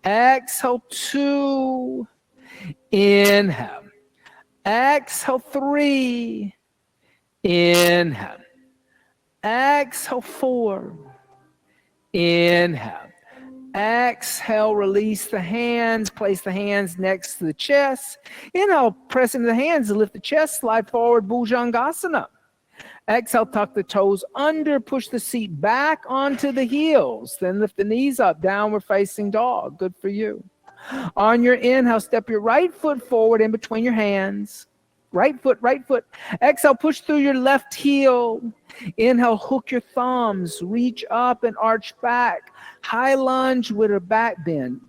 Exhale, 2. Inhale. Exhale, 3. Inhale. Exhale, 4. Inhale. Exhale, release the hands. Place the hands next to the chest. Inhale, press into the hands to lift the chest. Slide forward, Bhujangasana. Exhale, tuck the toes under. Push the seat back onto the heels. Then lift the knees up, downward facing dog. Good for you. On your inhale, step your right foot forward in between your hands. Right foot, right foot. Exhale, push through your left heel. Inhale, hook your thumbs, reach up and arch back. High lunge with a back bend.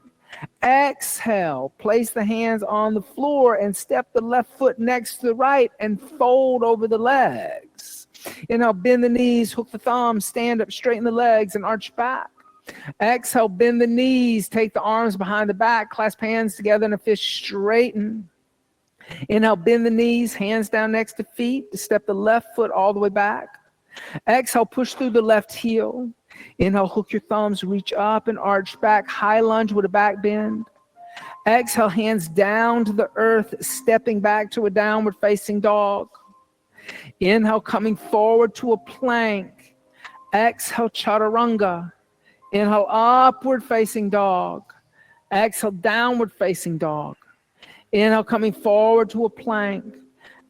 Exhale, place the hands on the floor and step the left foot next to the right and fold over the legs. Inhale, bend the knees, hook the thumbs, stand up, straighten the legs and arch back. Exhale, bend the knees, take the arms behind the back, clasp hands together in a fist, straighten. Inhale, bend the knees, hands down next to feet, to step the left foot all the way back. Exhale, push through the left heel. Inhale, hook your thumbs, reach up and arch back, high lunge with a back bend. Exhale, hands down to the earth, stepping back to a downward facing dog. Inhale, coming forward to a plank. Exhale, Chaturanga. Inhale, upward facing dog. Exhale, downward facing dog. Inhale, coming forward to a plank.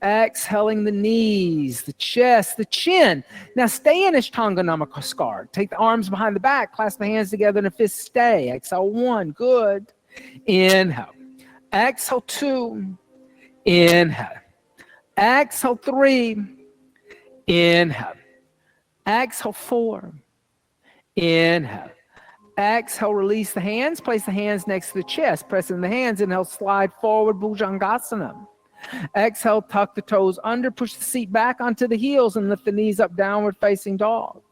Exhaling the knees, the chest, the chin. Now stay in Ashtanga Namaskar. Take the arms behind the back, clasp the hands together in a fist, stay. Exhale, 1, good. Inhale. Exhale, 2. Inhale. Exhale, 3. Inhale. Exhale, 4. Inhale. Exhale, release the hands. Place the hands next to the chest. Press in the hands. Inhale, slide forward, Bhujangasana. Exhale, tuck the toes under. Push the seat back onto the heels and lift the knees up, downward facing dog.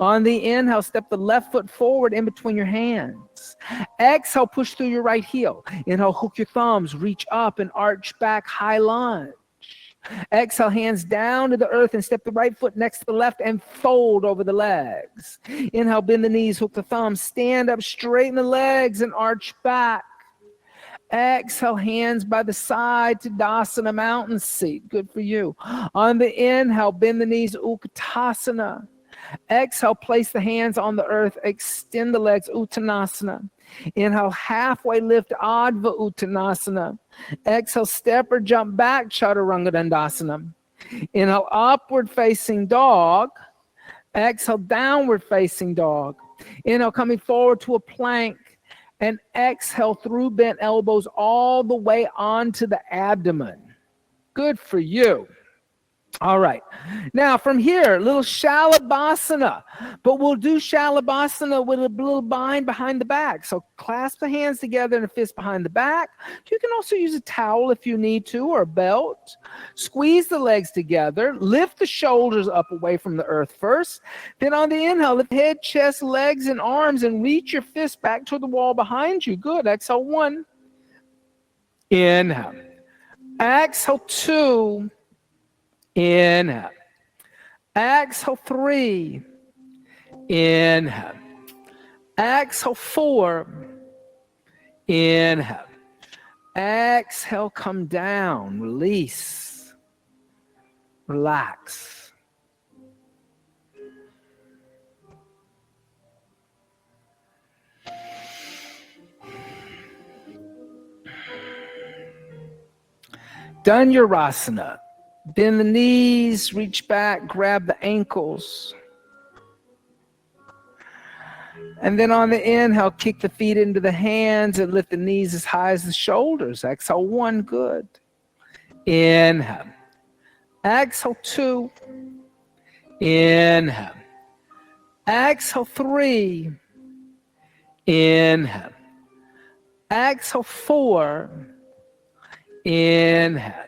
On the inhale, step the left foot forward in between your hands. Exhale, push through your right heel. Inhale, hook your thumbs, reach up and arch back, high lunge. Exhale, hands down to the earth and step the right foot next to the left and fold over the legs. Inhale, bend the knees, hook the thumbs, stand up, straighten the legs and arch back. Exhale, hands by the side to Tadasana, mountain seat. Good for you. On the inhale, bend the knees, Utkatasana. Exhale, place the hands on the earth, extend the legs, Uttanasana. Inhale, halfway lift, Adva Uttanasana. Exhale, step or jump back, Chaturanga Dandasana. Inhale, upward facing dog. Exhale, downward facing dog. Inhale, coming forward to a plank. And exhale through bent elbows all the way onto the abdomen. Good for you. All right. Now from here, little Shalabhasana. But we'll do Shalabhasana with a little bind behind the back. So clasp the hands together and a fist behind the back. You can also use a towel if you need to, or a belt. Squeeze the legs together. Lift the shoulders up away from the earth first. Then on the inhale, lift head, chest, legs, and arms, and reach your fist back toward the wall behind you. Good. Exhale, 1. Inhale. Exhale, 2. Inhale. Exhale, 3. Inhale. Exhale, 4. Inhale. Exhale, come down. Release. Relax. Dhanurasana. Bend the knees, reach back, grab the ankles. And then on the inhale, kick the feet into the hands and lift the knees as high as the shoulders. Exhale, 1, good. Inhale. Exhale, 2. Inhale. Exhale, 3. Inhale. Exhale, 4. Inhale.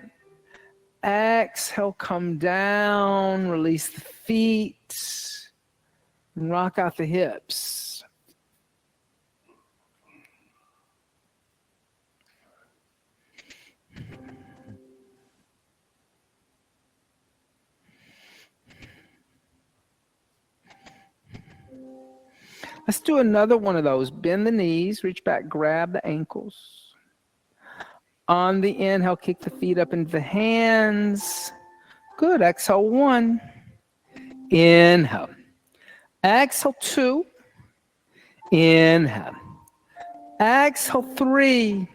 Exhale, come down, release the feet, and rock out the hips. Let's do another one of those. Bend the knees, reach back, grab the ankles. On the inhale, kick the feet up into the hands. Good. Exhale, 1. Inhale. Exhale, 2. Inhale. Exhale, 3.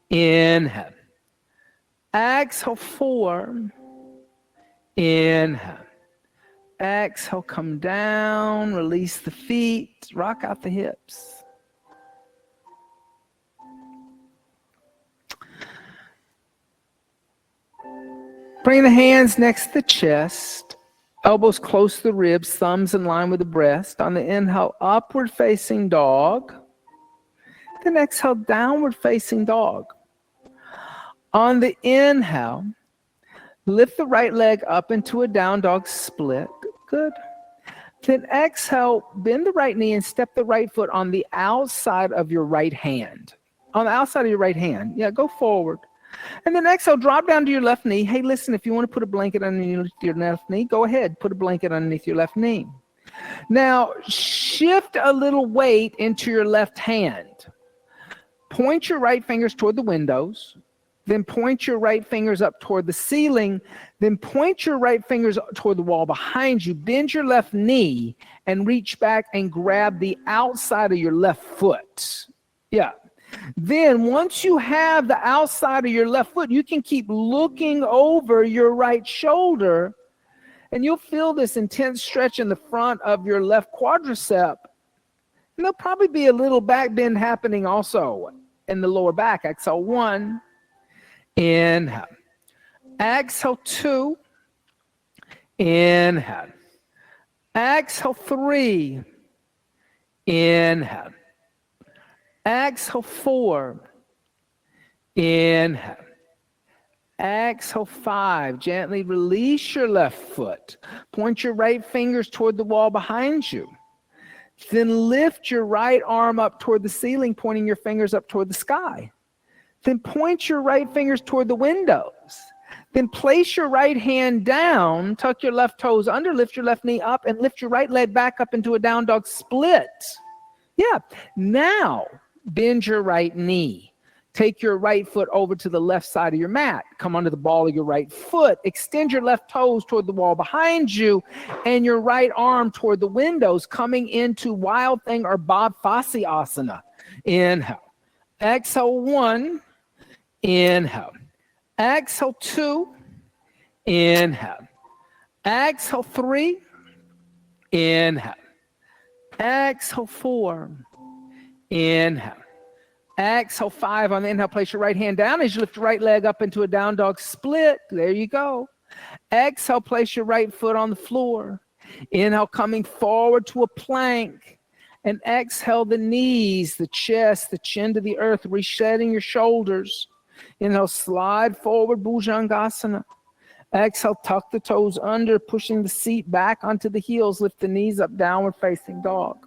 Inhale. Exhale, 4. Inhale. Exhale, come down, release the feet, rock out the hips. Bring the hands next to the chest, elbows close to the ribs, thumbs in line with the breast. On the inhale, upward facing dog. Then exhale, downward facing dog. On the inhale, lift the right leg up into a down dog split. Good. Then exhale, bend the right knee and step the right foot on the outside of your right hand. On the outside of your right hand. Yeah, go forward. And then exhale, drop down to your left knee. Hey, listen, if you want to put a blanket underneath your left knee, go ahead. Put a blanket underneath your left knee. Now, shift a little weight into your left hand. Point your right fingers toward the windows. Then point your right fingers up toward the ceiling. Then point your right fingers toward the wall behind you. Bend your left knee and reach back and grab the outside of your left foot. Yeah. Then once you have the outside of your left foot, you can keep looking over your right shoulder, and you'll feel this intense stretch in the front of your left quadricep. And there'll probably be a little back bend happening also in the lower back. Exhale, 1. Inhale. Exhale, 2. Inhale. Exhale, 3. Inhale. Exhale, 4. Inhale. Exhale, 5. Gently release your left foot. Point your right fingers toward the wall behind you. Then lift your right arm up toward the ceiling, pointing your fingers up toward the sky. Then point your right fingers toward the windows. Then place your right hand down, tuck your left toes under, lift your left knee up, and lift your right leg back up into a down dog split. Yeah. Now, bend your right knee. Take your right foot over to the left side of your mat. Come under the ball of your right foot. Extend your left toes toward the wall behind you and your right arm toward the windows, coming into Wild Thing or Bob Fosse Asana. Inhale. Exhale, 1. Inhale. Exhale, 2. Inhale. Exhale, 3. Inhale. Exhale, 4. Inhale. Exhale, 5. On the inhale, place your right hand down as you lift your right leg up into a down dog split. There you go. Exhale, place your right foot on the floor. Inhale, coming forward to a plank. And exhale, the knees, the chest, the chin to the earth, resetting your shoulders. Inhale, slide forward, Bhujangasana. Exhale, tuck the toes under, pushing the seat back onto the heels. Lift the knees up, downward facing dog.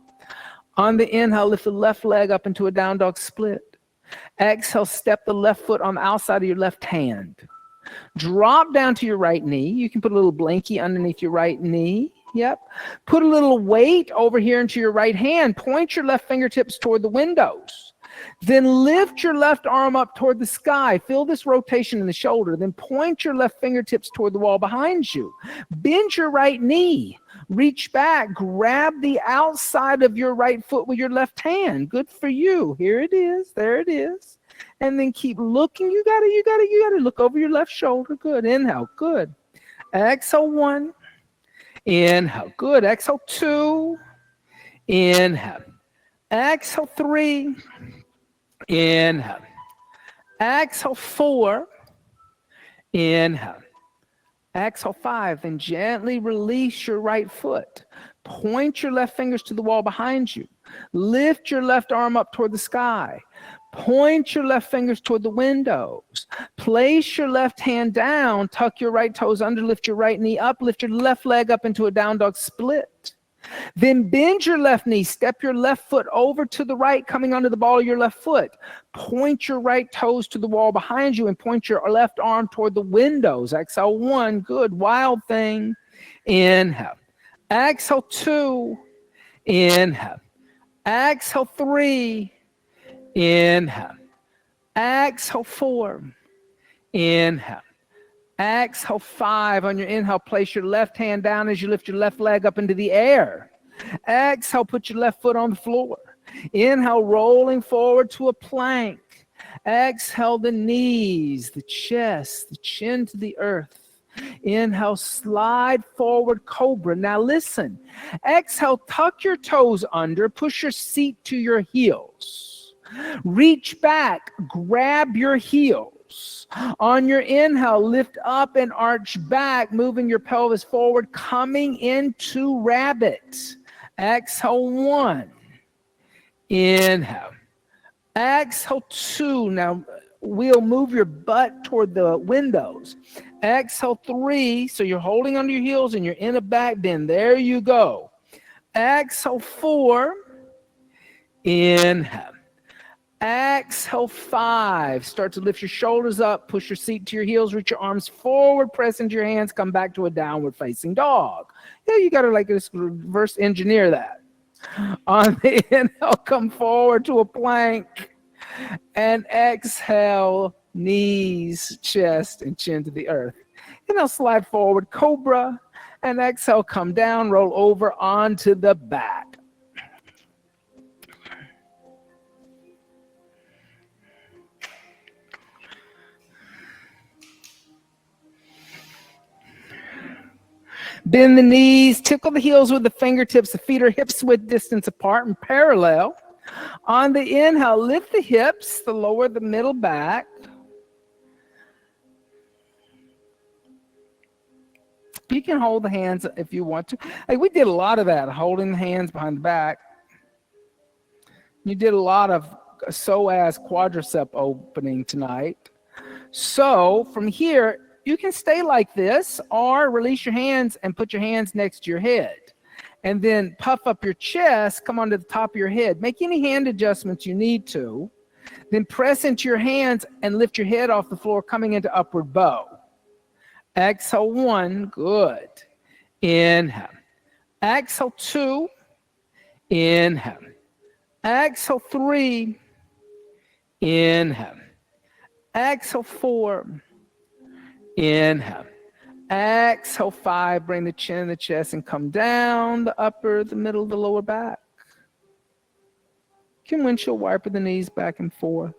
On the inhale, lift the left leg up into a down dog split. Exhale, step the left foot on the outside of your left hand. Drop down to your right knee. You can put a little blankie underneath your right knee. Yep. Put a little weight over here into your right hand. Point your left fingertips toward the windows. Then lift your left arm up toward the sky. Feel this rotation in the shoulder. Then point your left fingertips toward the wall behind you. Bend your right knee. Reach back. Grab the outside of your right foot with your left hand. Good for you. Here it is. There it is. And then keep looking. You got to look over your left shoulder. Good. Inhale. Good. Exhale, 1. Inhale. Good. Exhale, 2. Inhale. Exhale, 3. Inhale. Exhale, 4. Inhale. Exhale, 5. Then gently release your right foot. Point your left fingers to the wall behind you. Lift your left arm up toward the sky. Point your left fingers toward the windows. Place your left hand down. Tuck your right toes under. Lift your right knee up. Lift your left leg up into a down dog split. Then bend your left knee. Step your left foot over to the right, coming onto the ball of your left foot. Point your right toes to the wall behind you and point your left arm toward the windows. Exhale, 1. Good. Wild thing. Inhale. Exhale, 2. Inhale. Exhale, 3. Inhale. Exhale, 4. Inhale. Exhale, 5. On your inhale, place your left hand down as you lift your left leg up into the air. Exhale, put your left foot on the floor. Inhale, rolling forward to a plank. Exhale, the knees, the chest, the chin to the earth. Inhale, slide forward, cobra. Now listen. Exhale, tuck your toes under, push your seat to your heels. Reach back, grab your heels. On your inhale, lift up and arch back, moving your pelvis forward, coming into rabbit. Exhale, 1. Inhale. Exhale, 2. Now, we'll move your butt toward the windows. Exhale, 3. So you're holding onto your heels and you're in a back bend. There you go. Exhale, 4. Inhale. Exhale, 5. Start to lift your shoulders up, push your seat to your heels, reach your arms forward, press into your hands, come back to a downward facing dog. Yeah, you got to like just reverse engineer that. On the inhale, come forward to a plank. And exhale, knees, chest, and chin to the earth. Inhale, slide forward, cobra. And exhale, come down, roll over onto the back. Bend the knees, tickle the heels with the fingertips. The feet are hips width distance apart and parallel. On the inhale, lift the hips, the lower, the middle back. You can hold the hands if you want to. Like we did a lot of that, holding the hands behind the back. You did a lot of psoas quadricep opening tonight. So from here, you can stay like this or release your hands and put your hands next to your head. And then puff up your chest, come onto the top of your head. Make any hand adjustments you need to. Then press into your hands and lift your head off the floor, coming into upward bow. Exhale, 1. Good. Inhale. Exhale, 2. Inhale. Exhale, 3. Inhale. Exhale, 4. Inhale. Exhale, 5. Bring the chin and the chest and come down the upper, the middle, the lower back. You can windshield wiper the knees back and forth.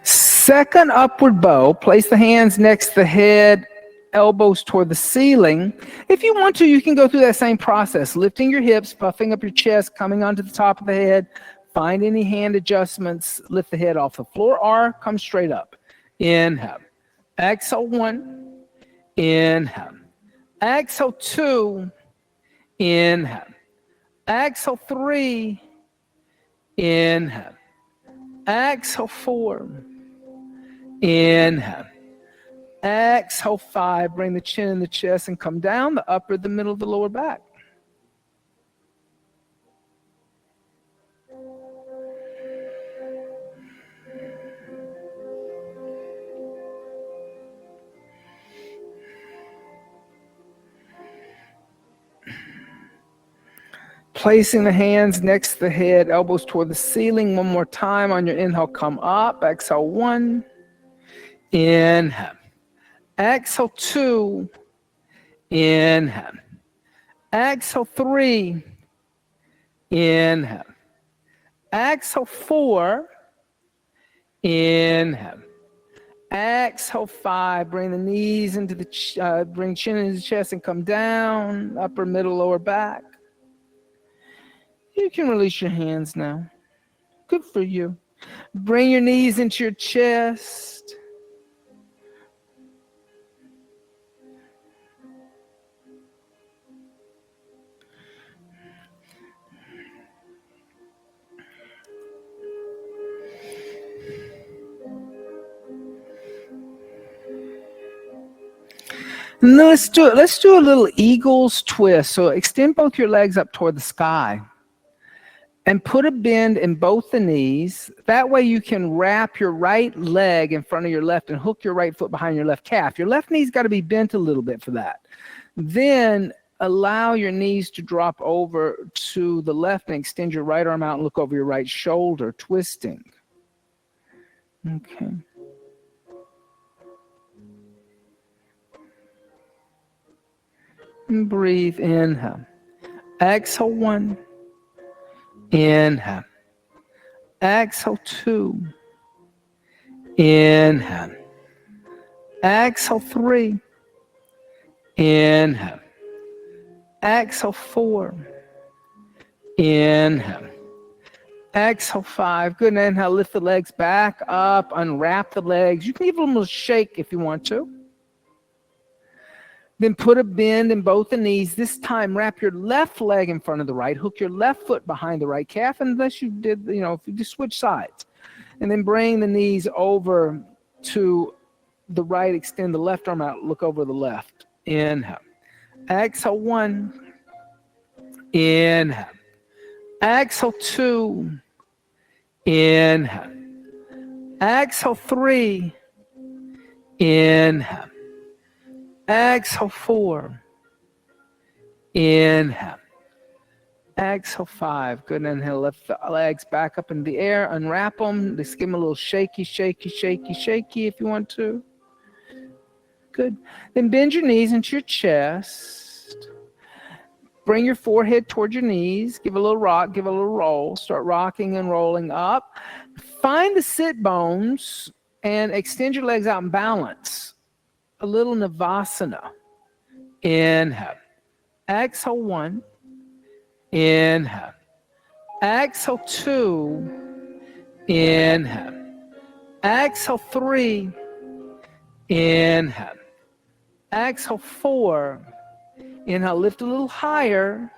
Second upward bow. Place the hands next to the head elbows toward the ceiling. If you want to, you can go through that same process, lifting your hips, puffing up your chest, coming onto the top of the head. Find any hand adjustments, lift the head off the floor or come straight up. Inhale. Exhale, 1. Inhale. Exhale, 2. Inhale. Exhale, 3. Inhale. Exhale, 4. Inhale. Exhale, 5. Bring the chin in the chest and come down, the upper, the middle, the lower back. Placing the hands next to the head, elbows toward the ceiling. One more time. On your inhale, come up. Exhale, 1. Inhale. Exhale, 2. Inhale. Exhale, 3. Inhale. Exhale, 4. Inhale. Exhale, 5. Bring the knees into the bring chin into the chest and come down. Upper, middle, lower back. You can release your hands now. Good for you. Bring your knees into your chest. And let's do it. Let's do a little eagle's twist. So extend both your legs up toward the sky. And put a bend in both the knees. That way you can wrap your right leg in front of your left and hook your right foot behind your left calf. Your left knee's got to be bent a little bit for that. Then allow your knees to drop over to the left and extend your right arm out and look over your right shoulder, twisting. Okay. And breathe, inhale. Exhale, 1. Inhale. Exhale, 2. Inhale. Exhale, 3. Inhale. Exhale, 4. Inhale. Exhale, 5. Good. Inhale, lift the legs back up, unwrap the legs. You can give them a little shake if you want to. Then put a bend in both the knees. This time, wrap your left leg in front of the right. Hook your left foot behind the right calf, unless you did, if you just switch sides. And then bring the knees over to the right. Extend the left arm out. Look over the left. Inhale. Exhale, 1. Inhale. Exhale, 2. Inhale. Exhale, 3. Inhale. Exhale, 4. Inhale. Exhale, 5. Good. Inhale, lift the legs back up in the air. Unwrap them. Just give them a little shaky, shaky, shaky, shaky if you want to. Good. Then bend your knees into your chest. Bring your forehead toward your knees. Give a little rock. Give a little roll. Start rocking and rolling up. Find the sit bones and extend your legs out and balance. A little Navasana. Inhale. Exhale, 1. Inhale. Exhale, 2. Inhale. Exhale, 3. Inhale. Exhale, 4. Inhale, lift a little higher.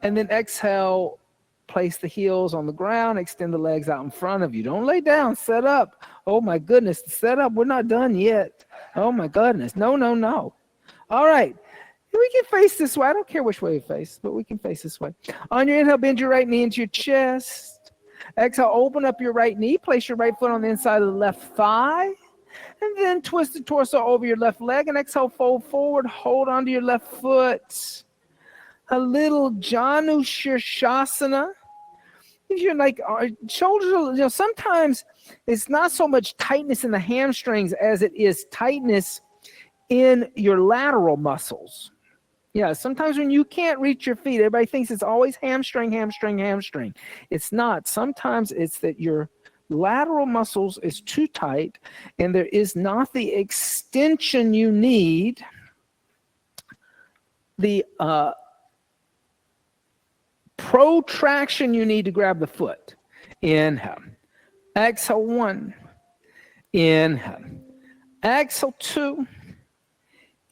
And then exhale, place the heels on the ground. Extend the legs out in front of you. Don't lay down. Set up. Oh, my goodness. Set up. We're not done yet. Oh, my goodness. No, no, no. All right. We can face this way. I don't care which way you face, but we can face this way. On your inhale, bend your right knee into your chest. Exhale, open up your right knee. Place your right foot on the inside of the left thigh. And then twist the torso over your left leg. And exhale, fold forward. Hold onto your left foot. A little Janu Shirshasana. If you're like shoulders, sometimes it's not so much tightness in the hamstrings as it is tightness in your lateral muscles. Yeah, sometimes when you can't reach your feet, everybody thinks it's always hamstring, hamstring, hamstring. It's not. Sometimes it's that your lateral muscles is too tight and there is not the extension you need the protraction you need to grab the foot. Inhale. Exhale, 1. Inhale. Exhale, 2.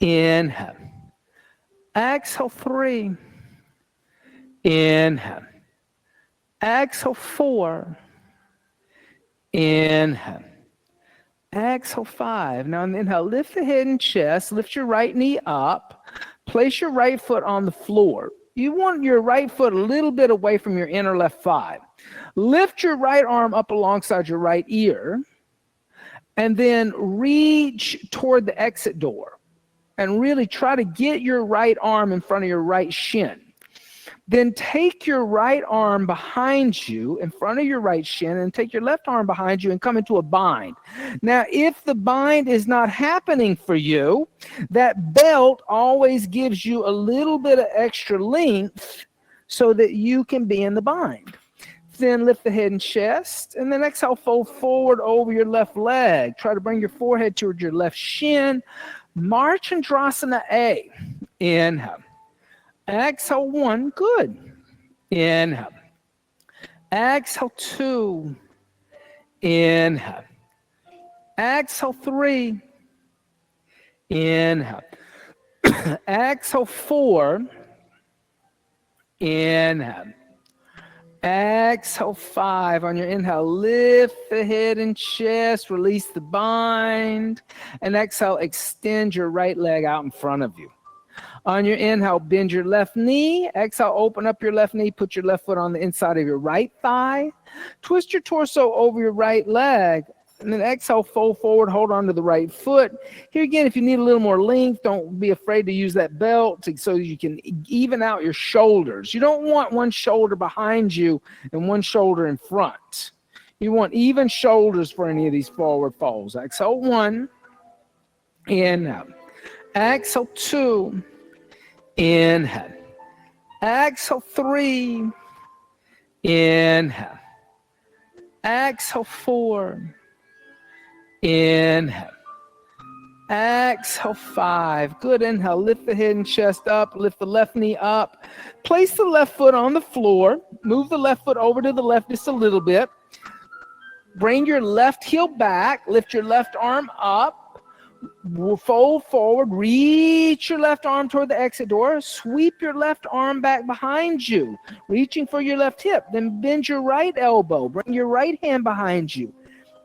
Inhale. Exhale, 3. Inhale. Exhale, 4. Inhale. Exhale, 5. Now inhale, lift the head and chest, lift your right knee up, place your right foot on the floor. You want your right foot a little bit away from your inner left thigh. Lift your right arm up alongside your right ear, and then reach toward the exit door. And really try to get your right arm in front of your right shin. Then take your right arm behind you in front of your right shin and take your left arm behind you and come into a bind. Now, if the bind is not happening for you, that belt always gives you a little bit of extra length so that you can be in the bind. Then lift the head and chest, and then exhale, fold forward over your left leg. Try to bring your forehead towards your left shin. Marchandrasana A. Inhale. Exhale, 1. Good. Inhale. Exhale, 2. Inhale. Exhale, 3. Inhale. Exhale, 4. Inhale. Exhale, 5. On your inhale, lift the head and chest, release the bind. And exhale, extend your right leg out in front of you. On your inhale, bend your left knee. Exhale, open up your left knee. Put your left foot on the inside of your right thigh. Twist your torso over your right leg. And then exhale, fold forward, hold on to the right foot. Here again, if you need a little more length, don't be afraid to use that belt so you can even out your shoulders. You don't want one shoulder behind you and one shoulder in front. You want even shoulders for any of these forward folds. Exhale, 1. Inhale. Exhale, 2. Inhale. Exhale, 3. Inhale. Exhale, 4. Inhale. Exhale, 5. Good. Inhale. Lift the head and chest up. Lift the left knee up. Place the left foot on the floor. Move the left foot over to the left just a little bit. Bring your left heel back. Lift your left arm up. Fold forward, reach your left arm toward the exit door, sweep your left arm back behind you, reaching for your left hip, then bend your right elbow, bring your right hand behind you,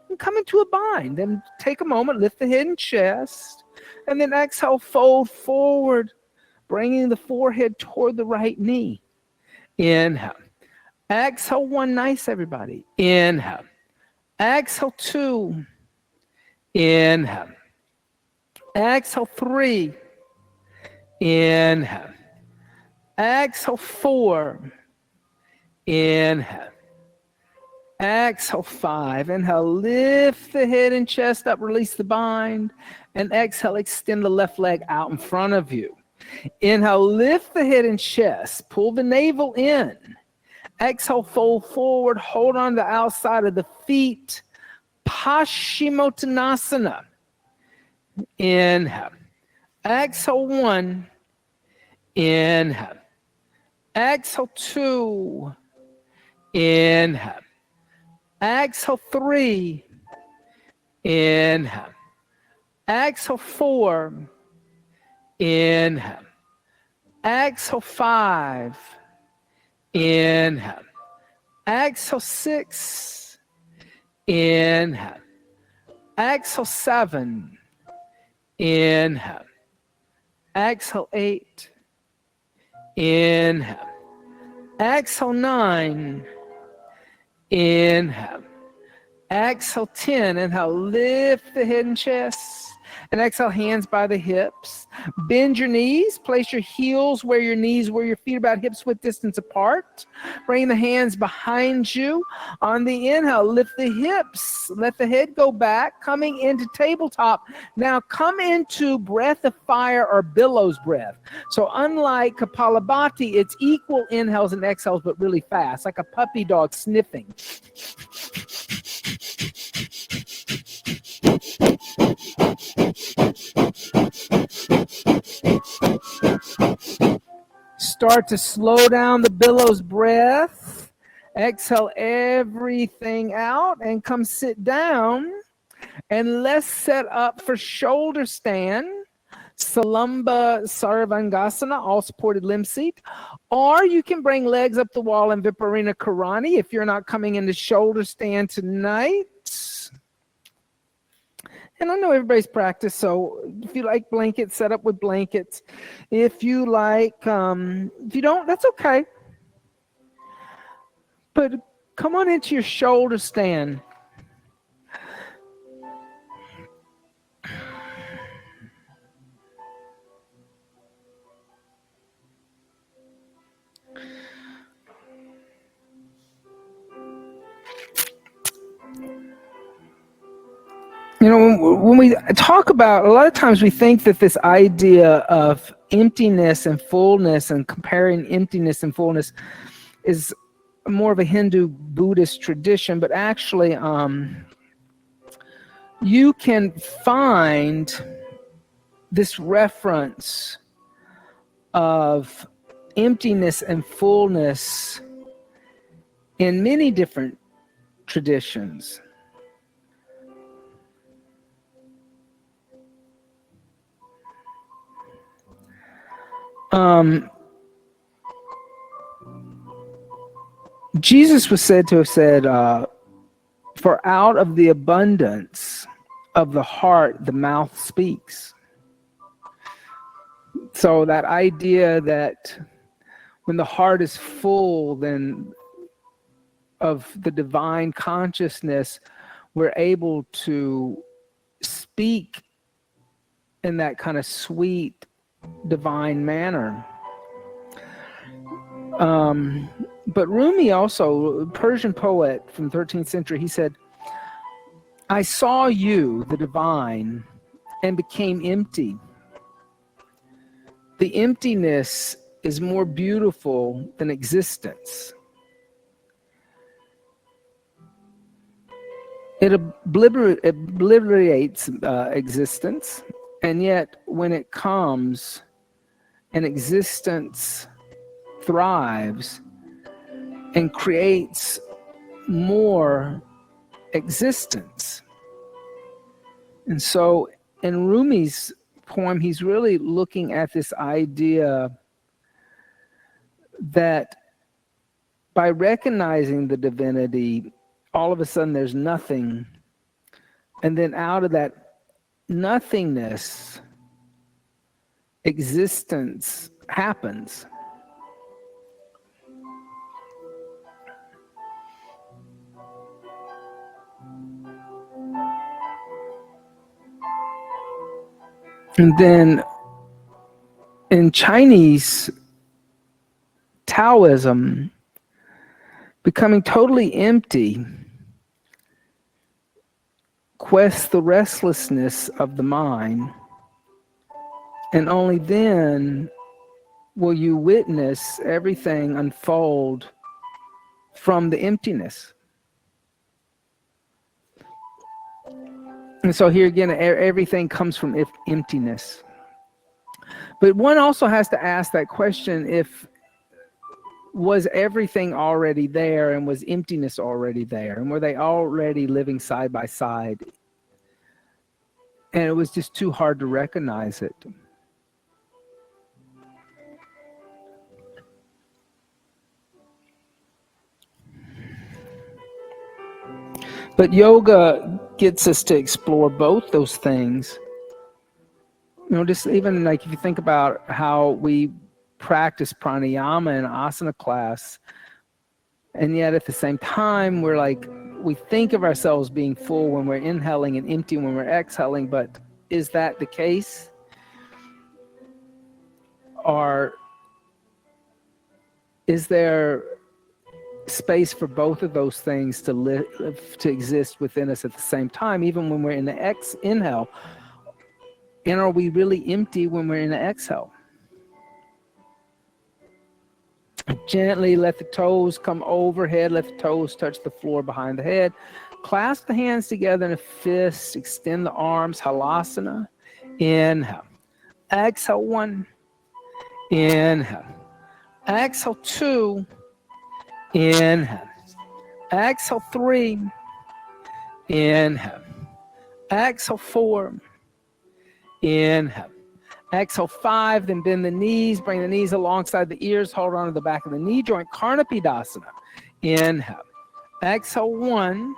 and come into a bind. Then take a moment, lift the head and chest, and then exhale, fold forward, bringing the forehead toward the right knee. Inhale. Exhale, 1. Nice, everybody. Inhale. Exhale, 2. Inhale. Exhale, 3. Inhale. Exhale, 4. Inhale. Exhale, 5. Inhale, lift the head and chest up, release the bind. And exhale, extend the left leg out in front of you. Inhale, lift the head and chest, pull the navel in. Exhale, fold forward, hold on to the outside of the feet. Paschimottanasana. Inhale. Exhale, 1. Inhale. Exhale, 2. Inhale. Exhale, 3. Inhale. Exhale, 4. Inhale. Exhale, 5. Inhale. Exhale, 6. Inhale. Exhale, 7. Inhale. Exhale, 8. Inhale. Exhale, 9. Inhale. Exhale, 10. Inhale, lift the head and chest. And exhale, hands by the hips. Bend your knees. Place your heels where your knees, where your feet are about hips width distance apart. Bring the hands behind you. On the inhale, lift the hips. Let the head go back. Coming into tabletop. Now come into breath of fire or billows breath. So unlike Kapalabhati, it's equal inhales and exhales, but really fast, like a puppy dog sniffing. Start to slow down the billows breath. Exhale everything out and come sit down. And let's set up for shoulder stand. Salamba Sarvangasana, all supported limb seat. Or you can bring legs up the wall in Viparina Karani if you're not coming into shoulder stand tonight. And I know everybody's practiced, so if you like blankets, set up with blankets. If you like, if you don't, that's okay. But come on into your shoulder stand. You know, when we talk about, a lot of times we think that this idea of emptiness and fullness and comparing emptiness and fullness is more of a Hindu Buddhist tradition, but actually you can find this reference of emptiness and fullness in many different traditions. Jesus was said to have said, for out of the abundance of the heart, the mouth speaks. So that idea that when the heart is full, then of the divine consciousness, we're able to speak in that kind of sweet, divine manner. But Rumi also, Persian poet from the 13th century, he said, I saw you, the divine, and became empty. The emptiness is more beautiful than existence. It obliterates existence, and yet when it comes, an existence thrives and creates more existence. And so in Rumi's poem, he's really looking at this idea that by recognizing the divinity, all of a sudden there's nothing. And then out of that nothingness, existence happens. And then in Chinese Taoism, becoming totally empty quests the restlessness of the mind, and only then will you witness everything unfold from the emptiness. And so here again, everything comes from emptiness. But one also has to ask that question, if was everything already there and was emptiness already there? And were they already living side by side? And it was just too hard to recognize it. But yoga gets us to explore both those things. You know, just even like if you think about how we practice pranayama in asana class, and yet at the same time we're like, we think of ourselves being full when we're inhaling and empty when we're exhaling, but is that the case? Or is there space for both of those things to live, to exist within us at the same time, even when we're in the inhale? And are we really empty when we're in the exhale? Gently let the toes come overhead, let the toes touch the floor behind the head. Clasp the hands together in a fist, extend the arms, halasana. Inhale. Exhale, one. Inhale. Exhale 2. Inhale. Exhale 3. Inhale. Exhale 4. Inhale. Exhale 5. Then bend the knees. Bring the knees alongside the ears. Hold on to the back of the knee joint. Karnapidasana. Inhale. Exhale 1.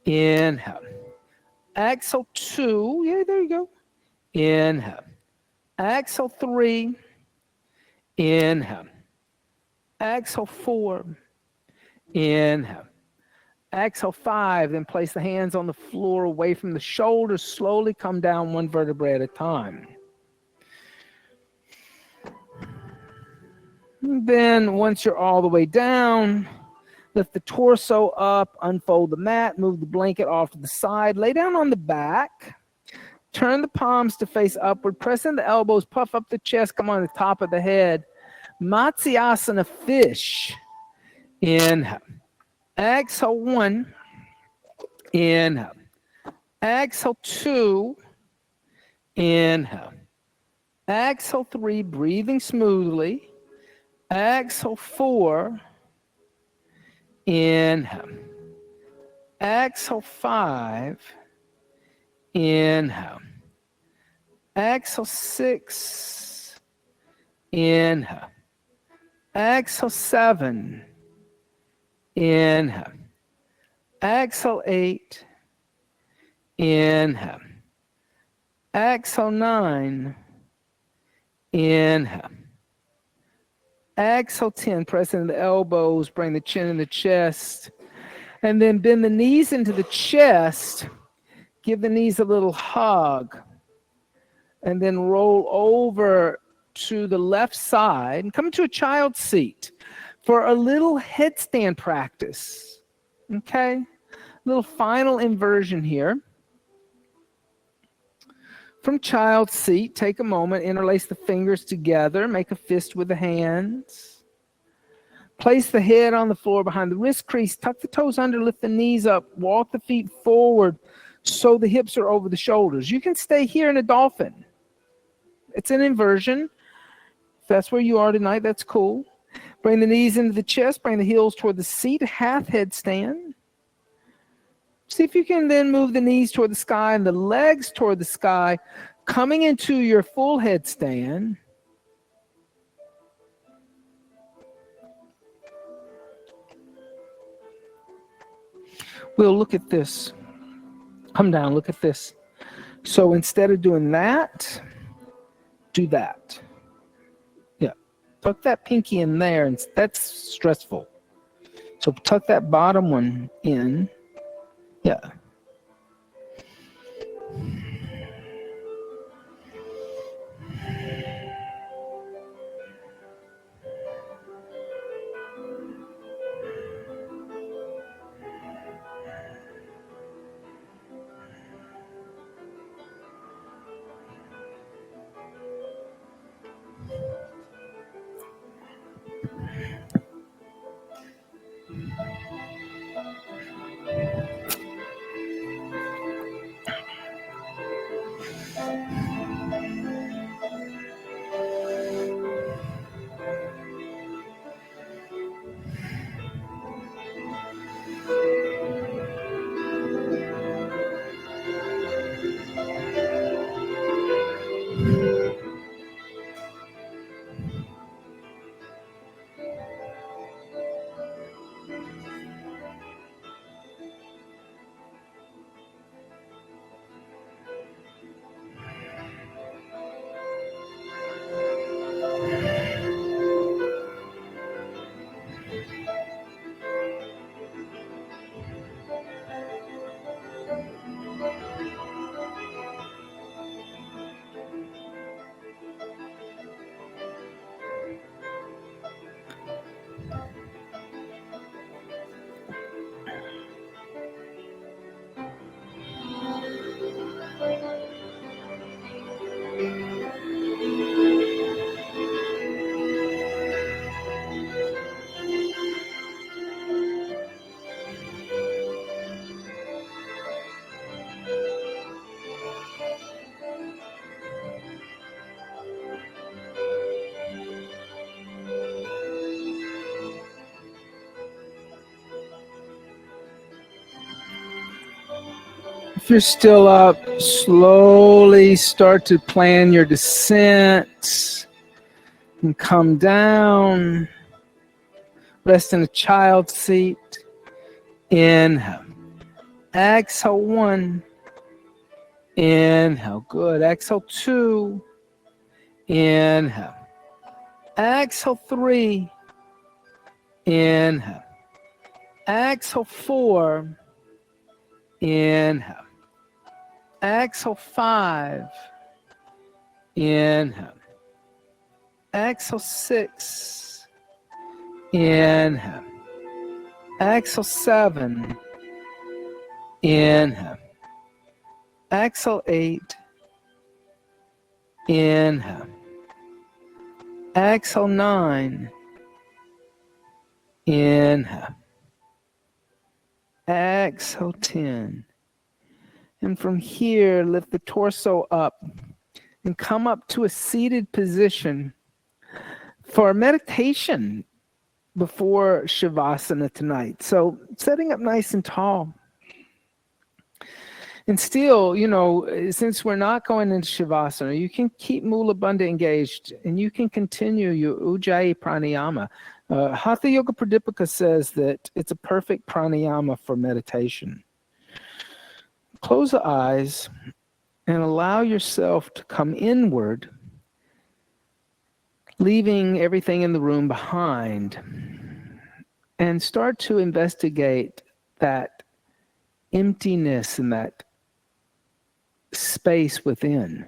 Inhale. Exhale 2. Yeah, there you go. Inhale. Exhale 3. Inhale. Exhale 4. Inhale. Exhale 5. Then place the hands on the floor away from the shoulders. Slowly come down one vertebrae at a time. And then once you're all the way down, lift the torso up, unfold the mat, move the blanket off to the side, lay down on the back, turn the palms to face upward, press in the elbows, puff up the chest, come on the top of the head. Matsyasana fish. Inhale. Exhale 1. Inhale. Exhale 2. Inhale. Exhale 3, breathing smoothly. Exhale 4. Inhale. Exhale 5. Inhale. Exhale 6. Inhale. Exhale 7. Inhale. Exhale 8. Inhale. Exhale 9. Inhale. Exhale 10. Press into the elbows. Bring the chin in the chest. And then bend the knees into the chest. Give the knees a little hug. And then roll over to the left side and come into a child's seat for a little headstand practice. Okay? Little final inversion here. From child's seat, take a moment, interlace the fingers together, make a fist with the hands. Place the head on the floor behind the wrist crease, tuck the toes under, lift the knees up, walk the feet forward so the hips are over the shoulders. You can stay here in a dolphin. It's an inversion. If that's where you are tonight, that's cool. Bring the knees into the chest, bring the heels toward the seat, half headstand. See if you can then move the knees toward the sky and the legs toward the sky, coming into your full headstand. We'll look at this. Come down, look at this. So instead of doing that, do that. Yeah, tuck that pinky in there, and that's stressful. So tuck that bottom one in. Yeah. If you're still up, slowly start to plan your descent and come down. Rest in a child's seat. Inhale. Exhale 1. Inhale. Good. Exhale 2. Inhale. Exhale 3. Inhale. Exhale 4. Inhale. Exhale 5. Inhale. Exhale 6. Inhale. Exhale 7. Inhale. Exhale 8. Inhale. Exhale 9. Inhale. Exhale 10. And from here, lift the torso up and come up to a seated position for meditation before Shavasana tonight. So setting up nice and tall. And still, since we're not going into Shavasana, you can keep Mula Bandha engaged and you can continue your Ujjayi pranayama. Hatha Yoga Pradipika says that it's a perfect pranayama for meditation. Close the eyes and allow yourself to come inward, leaving everything in the room behind, and start to investigate that emptiness and that space within.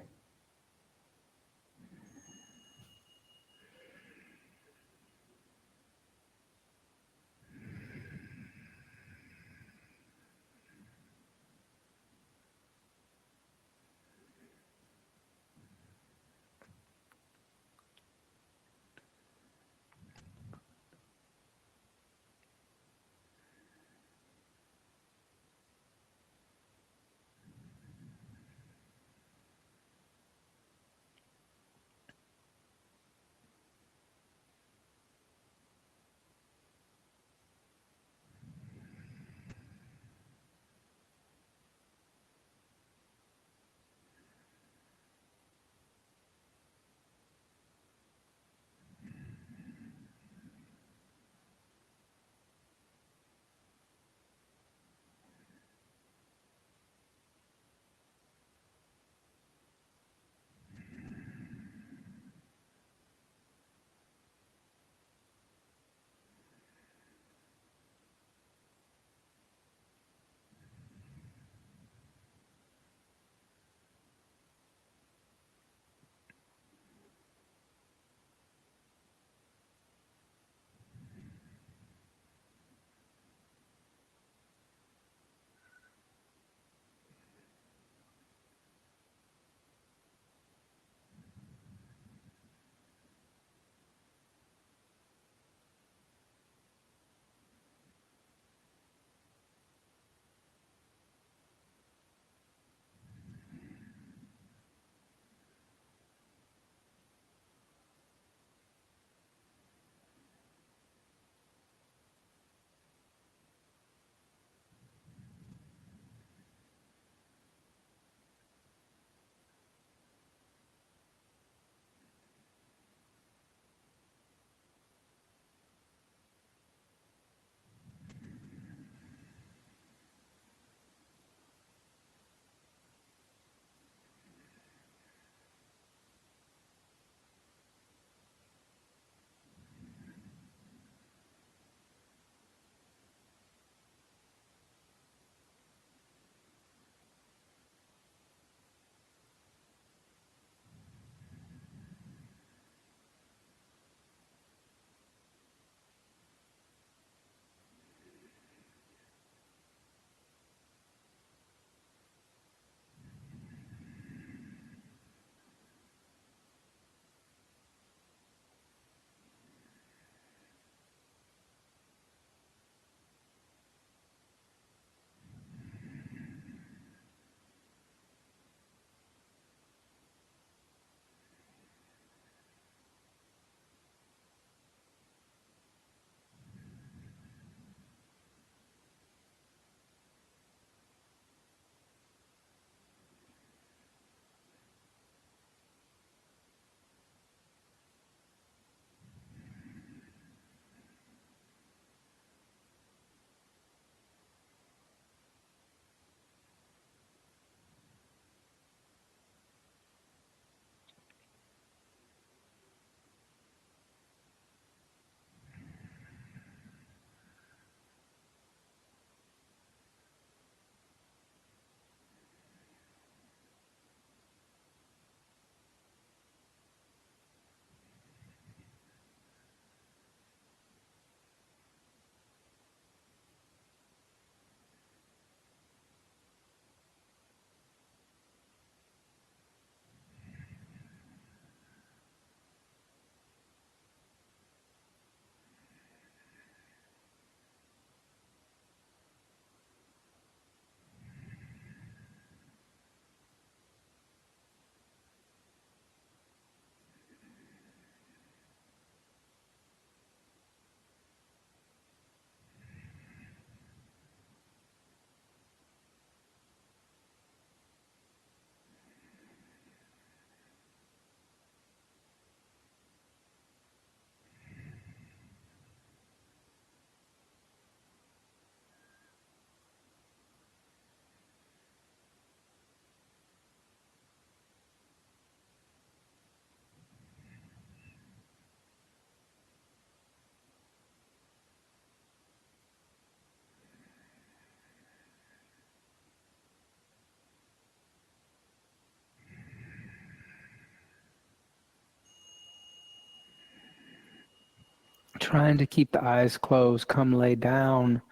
trying to keep the eyes closed, come lay down.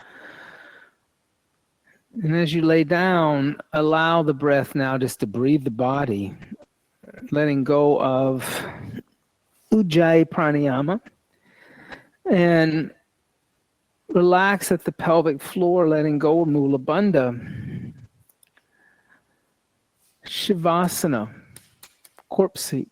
And as you lay down, allow the breath now just to breathe the body, letting go of Ujjayi pranayama, and relax at the pelvic floor, letting go of Mula Bandha, Shavasana, corpse seat.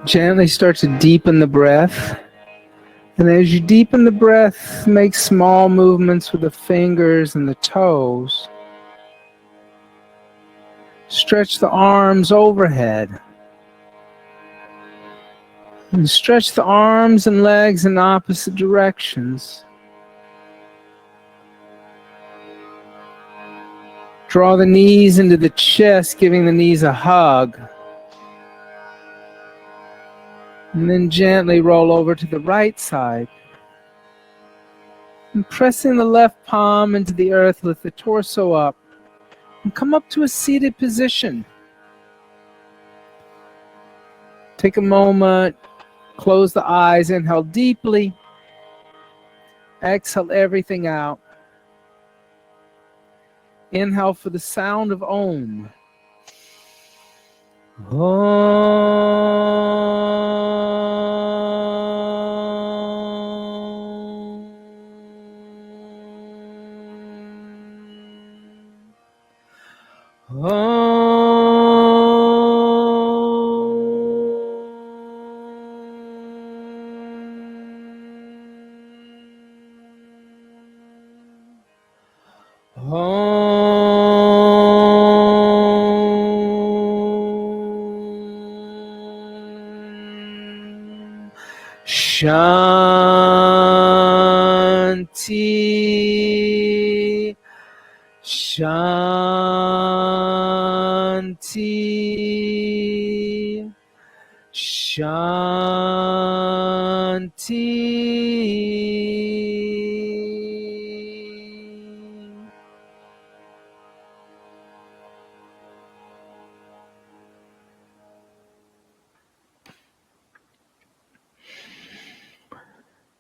Gently start to deepen the breath. And as you deepen the breath, make small movements with the fingers and the toes. Stretch the arms overhead. And stretch the arms and legs in opposite directions. Draw the knees into the chest, giving the knees a hug. And then gently roll over to the right side. And pressing the left palm into the earth, lift the torso up. And come up to a seated position. Take a moment, close the eyes, inhale deeply, exhale everything out. Inhale for the sound of Om. Shanti, Shanti, Shanti.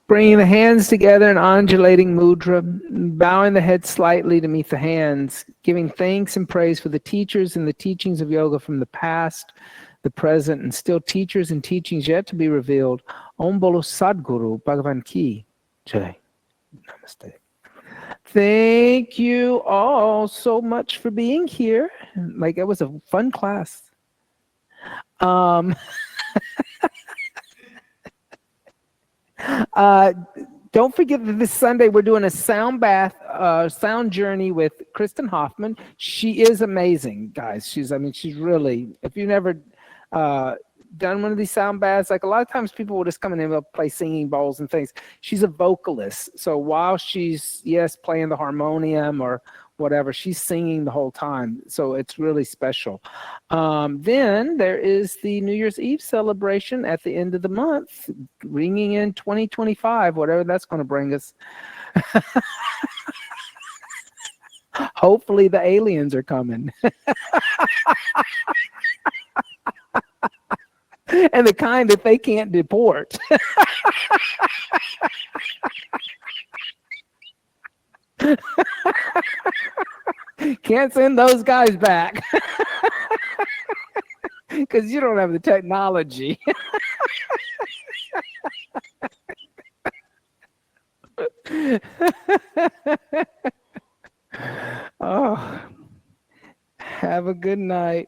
Bringing the hands together in undulating mudra, bowing the head slightly to meet the hands, giving thanks and praise for the teachers and the teachings of yoga from the past, the present, and still teachers and teachings yet to be revealed. Om Bolo Sadguru Bhagavan Ki Jai. Namaste. Thank you all so much for being here. Like, it was a fun class. Don't forget that this Sunday we're doing a sound bath, sound journey with Kristen Hoffman. She is amazing, guys. She's really, if you've never done one of these sound baths, like a lot of times people will just come in and they'll play singing bowls and things. She's a vocalist. So while she's, yes, playing the harmonium or whatever, she's singing the whole time. So it's really special. Then there is the New Year's Eve celebration at the end of the month, ringing in 2025, whatever that's going to bring us. Hopefully the aliens are coming. And the kind that they can't deport. Can't send those guys back. Because you don't have the technology. Oh, have a good night.